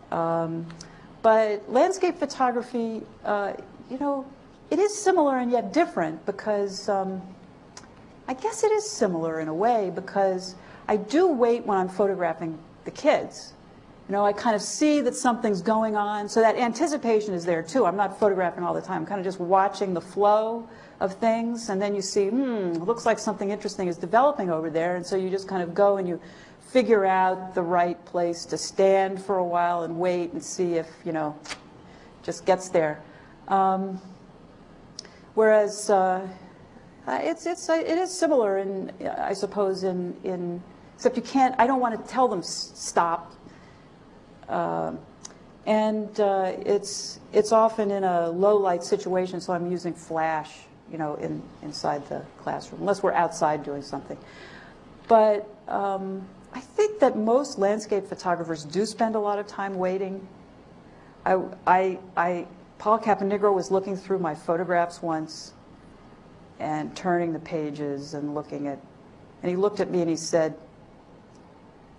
Speaker 2: But landscape photography, it is similar and yet different, because I guess it is similar in a way, because I do wait when I'm photographing the kids. I kind of see that something's going on, so that anticipation is there too. I'm not photographing all the time. I'm kind of just watching the flow of things, and then you see, looks like something interesting is developing over there, and so you just kind of go and you figure out the right place to stand for a while and wait and see if, just gets there. Whereas it is similar in, I suppose, in except I don't want to tell them stop. It's often in a low light situation, so I'm using flash you know, inside the classroom, unless we're outside doing something. But I think that most landscape photographers do spend a lot of time waiting. Paul Caponigro was looking through my photographs once and turning the pages and looking at, and he looked at me and he said,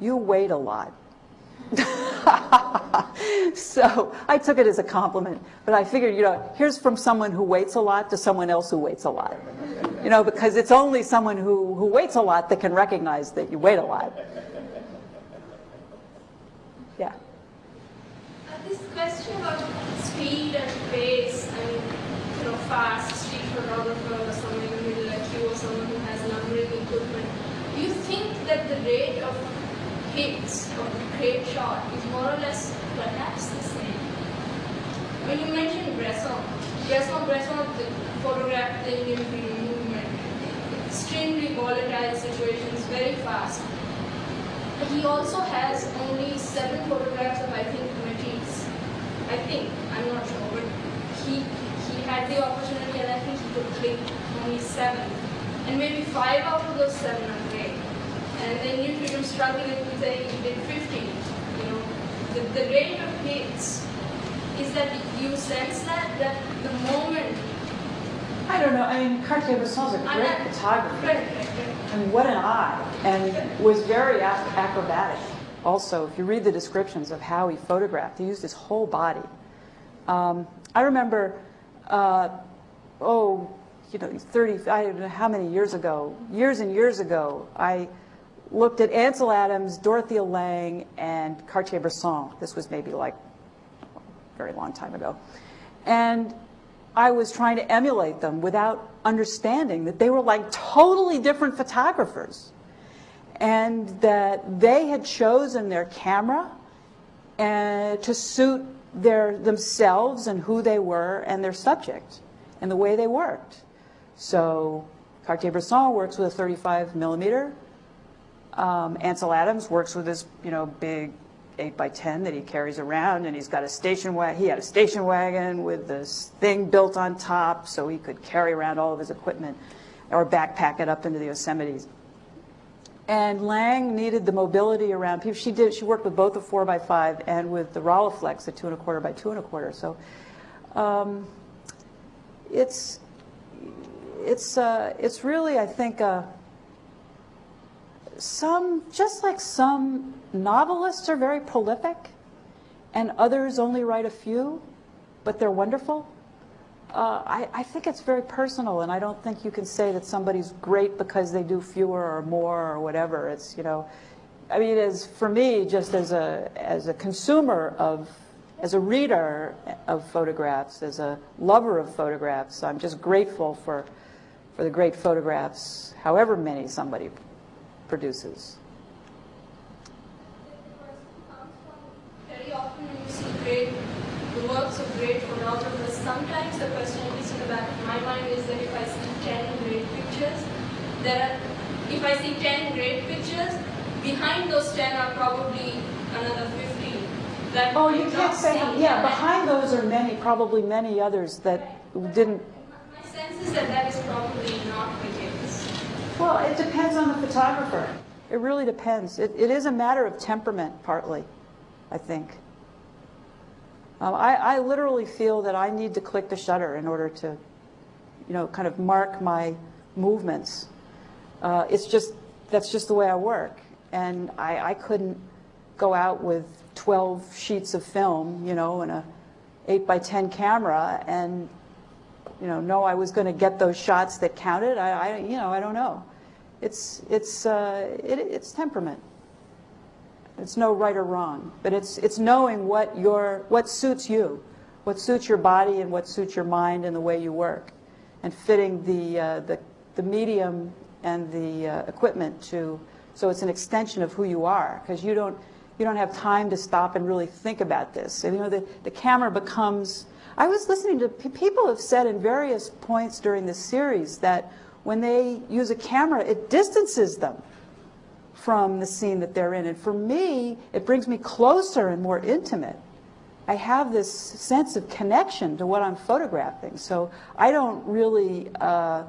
Speaker 2: "You wait a lot." So I took it as a compliment, but I figured, you know, here's from someone who waits a lot to someone else who waits a lot. You know, because it's only someone who waits a lot that can recognize that you wait a lot. Yeah.
Speaker 5: This question about speed and pace and, you know, fast street photographer or someone in the middle like you or someone who has numbering equipment, do you think that the rate of hits of a great shot is more or less perhaps the same? I mean, you mentioned Bresson. Bresson photographed the Indian film movement, extremely volatile situations, very fast. But he also has only 7 photographs of, I think, Matisse. I think, I'm not sure, but he had the opportunity and I think he could click only 7. And maybe 5 out of those 7 are great. And then you could struggle with saying he did 50. You know, the rate of hits, is that you sense that the moment?
Speaker 2: I don't know. I mean, Cartier-Bresson's a great photographer.
Speaker 5: Right.
Speaker 2: I mean, what an eye. And was very acrobatic. Also, if you read the descriptions of how he photographed, he used his whole body. I remember, you know, 30, I don't know how many years ago, years and years ago, I looked at Ansel Adams, Dorothea Lange, and Cartier-Bresson. This was maybe like a very long time ago. And I was trying to emulate them without understanding that they were like totally different photographers. And that they had chosen their camera to suit themselves and who they were and their subject and the way they worked. So Cartier-Bresson works with a 35 millimeter. Ansel Adams works with this, you know, big 8x10 that he carries around, and he's got a station wagon. He had a station wagon with this thing built on top so he could carry around all of his equipment or backpack it up into the Yosemites. And Lange needed the mobility around people. She worked with both the 4x5 and with the Rolleiflex, the 2¼ by 2¼ So it's really, I think, just like some novelists are very prolific and others only write a few, but they're wonderful. I think it's very personal, and I don't think you can say that somebody's great because they do fewer or more or whatever. It's, you know, I mean, for me, just as a consumer as a reader of photographs, as a lover of photographs, I'm just grateful for the great photographs, however many somebody produces.
Speaker 5: Very often when you see the works of great photographers, sometimes the question at least in the back of my mind is that if I see 10 great pictures, if I see 10 great pictures, behind those 10 are probably another 15.
Speaker 2: Oh, you can't say, yeah, behind those are probably many others that didn't.
Speaker 5: My sense is that is probably not the case.
Speaker 2: Well, it depends on the photographer. It really depends. It is a matter of temperament, partly, I think. I literally feel that I need to click the shutter in order to, you know, kind of mark my movements. That's just the way I work. And I couldn't go out with 12 sheets of film, you know, and a 8x10 camera and, you know I was going to get those shots that counted. I don't know. It's temperament. It's no right or wrong, but it's knowing what suits you, what suits your body and what suits your mind and the way you work, and fitting the medium and the equipment so it's an extension of who you are, because you don't have time to stop and really think about this. And, you know, the camera becomes. I was listening to people have said in various points during this series that when they use a camera, it distances them from the scene that they're in. And for me, it brings me closer and more intimate I have this sense of connection to what I'm photographing. So I don't really, I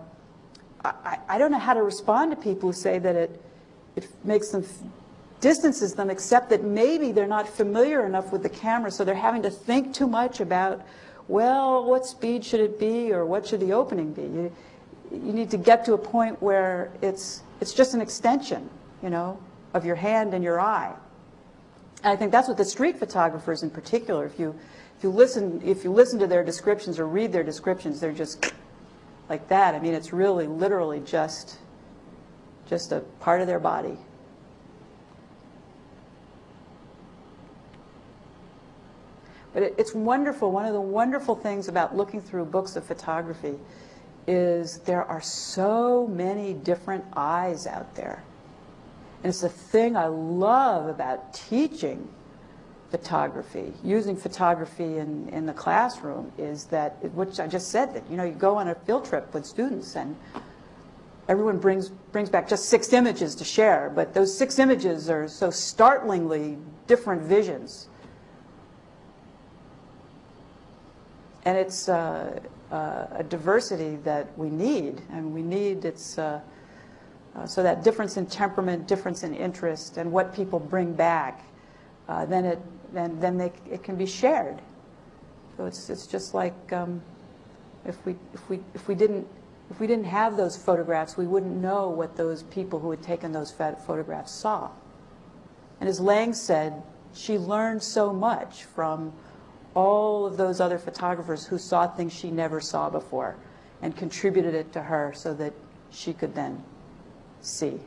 Speaker 2: don't know how to respond to people who say that it makes them, distances them, except that maybe they're not familiar enough with the camera, so they're having to think too much about, well, what speed should it be, or what should the opening be? You need to get to a point where it's just an extension, you know, of your hand and your eye. And I think that's what the street photographers in particular, if you listen to their descriptions or read their descriptions, they're just like that. I mean, it's really literally just a part of their body. But it's wonderful. One of the wonderful things about looking through books of photography is there are so many different eyes out there. And it's the thing I love about teaching photography, using photography in the classroom, is that, which I just said, that, you know, you go on a field trip with students and everyone brings back just 6 images to share, but those 6 images are so startlingly different visions. And it's a diversity that we need, and we need so that difference in temperament, difference in interest, and what people bring back, then it can be shared. So it's just like if we didn't have those photographs, we wouldn't know what those people who had taken those photographs saw. And as Lang said, she learned so much from all of those other photographers who saw things she never saw before and contributed it to her so that she could then see.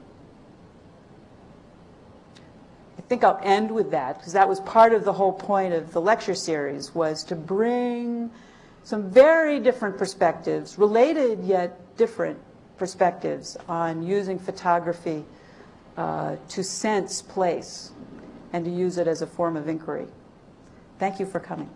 Speaker 2: I think I'll end with that, because that was part of the whole point of the lecture series, was to bring some very different perspectives, related yet different perspectives, on using photography to sense place and to use it as a form of inquiry. Thank you for coming.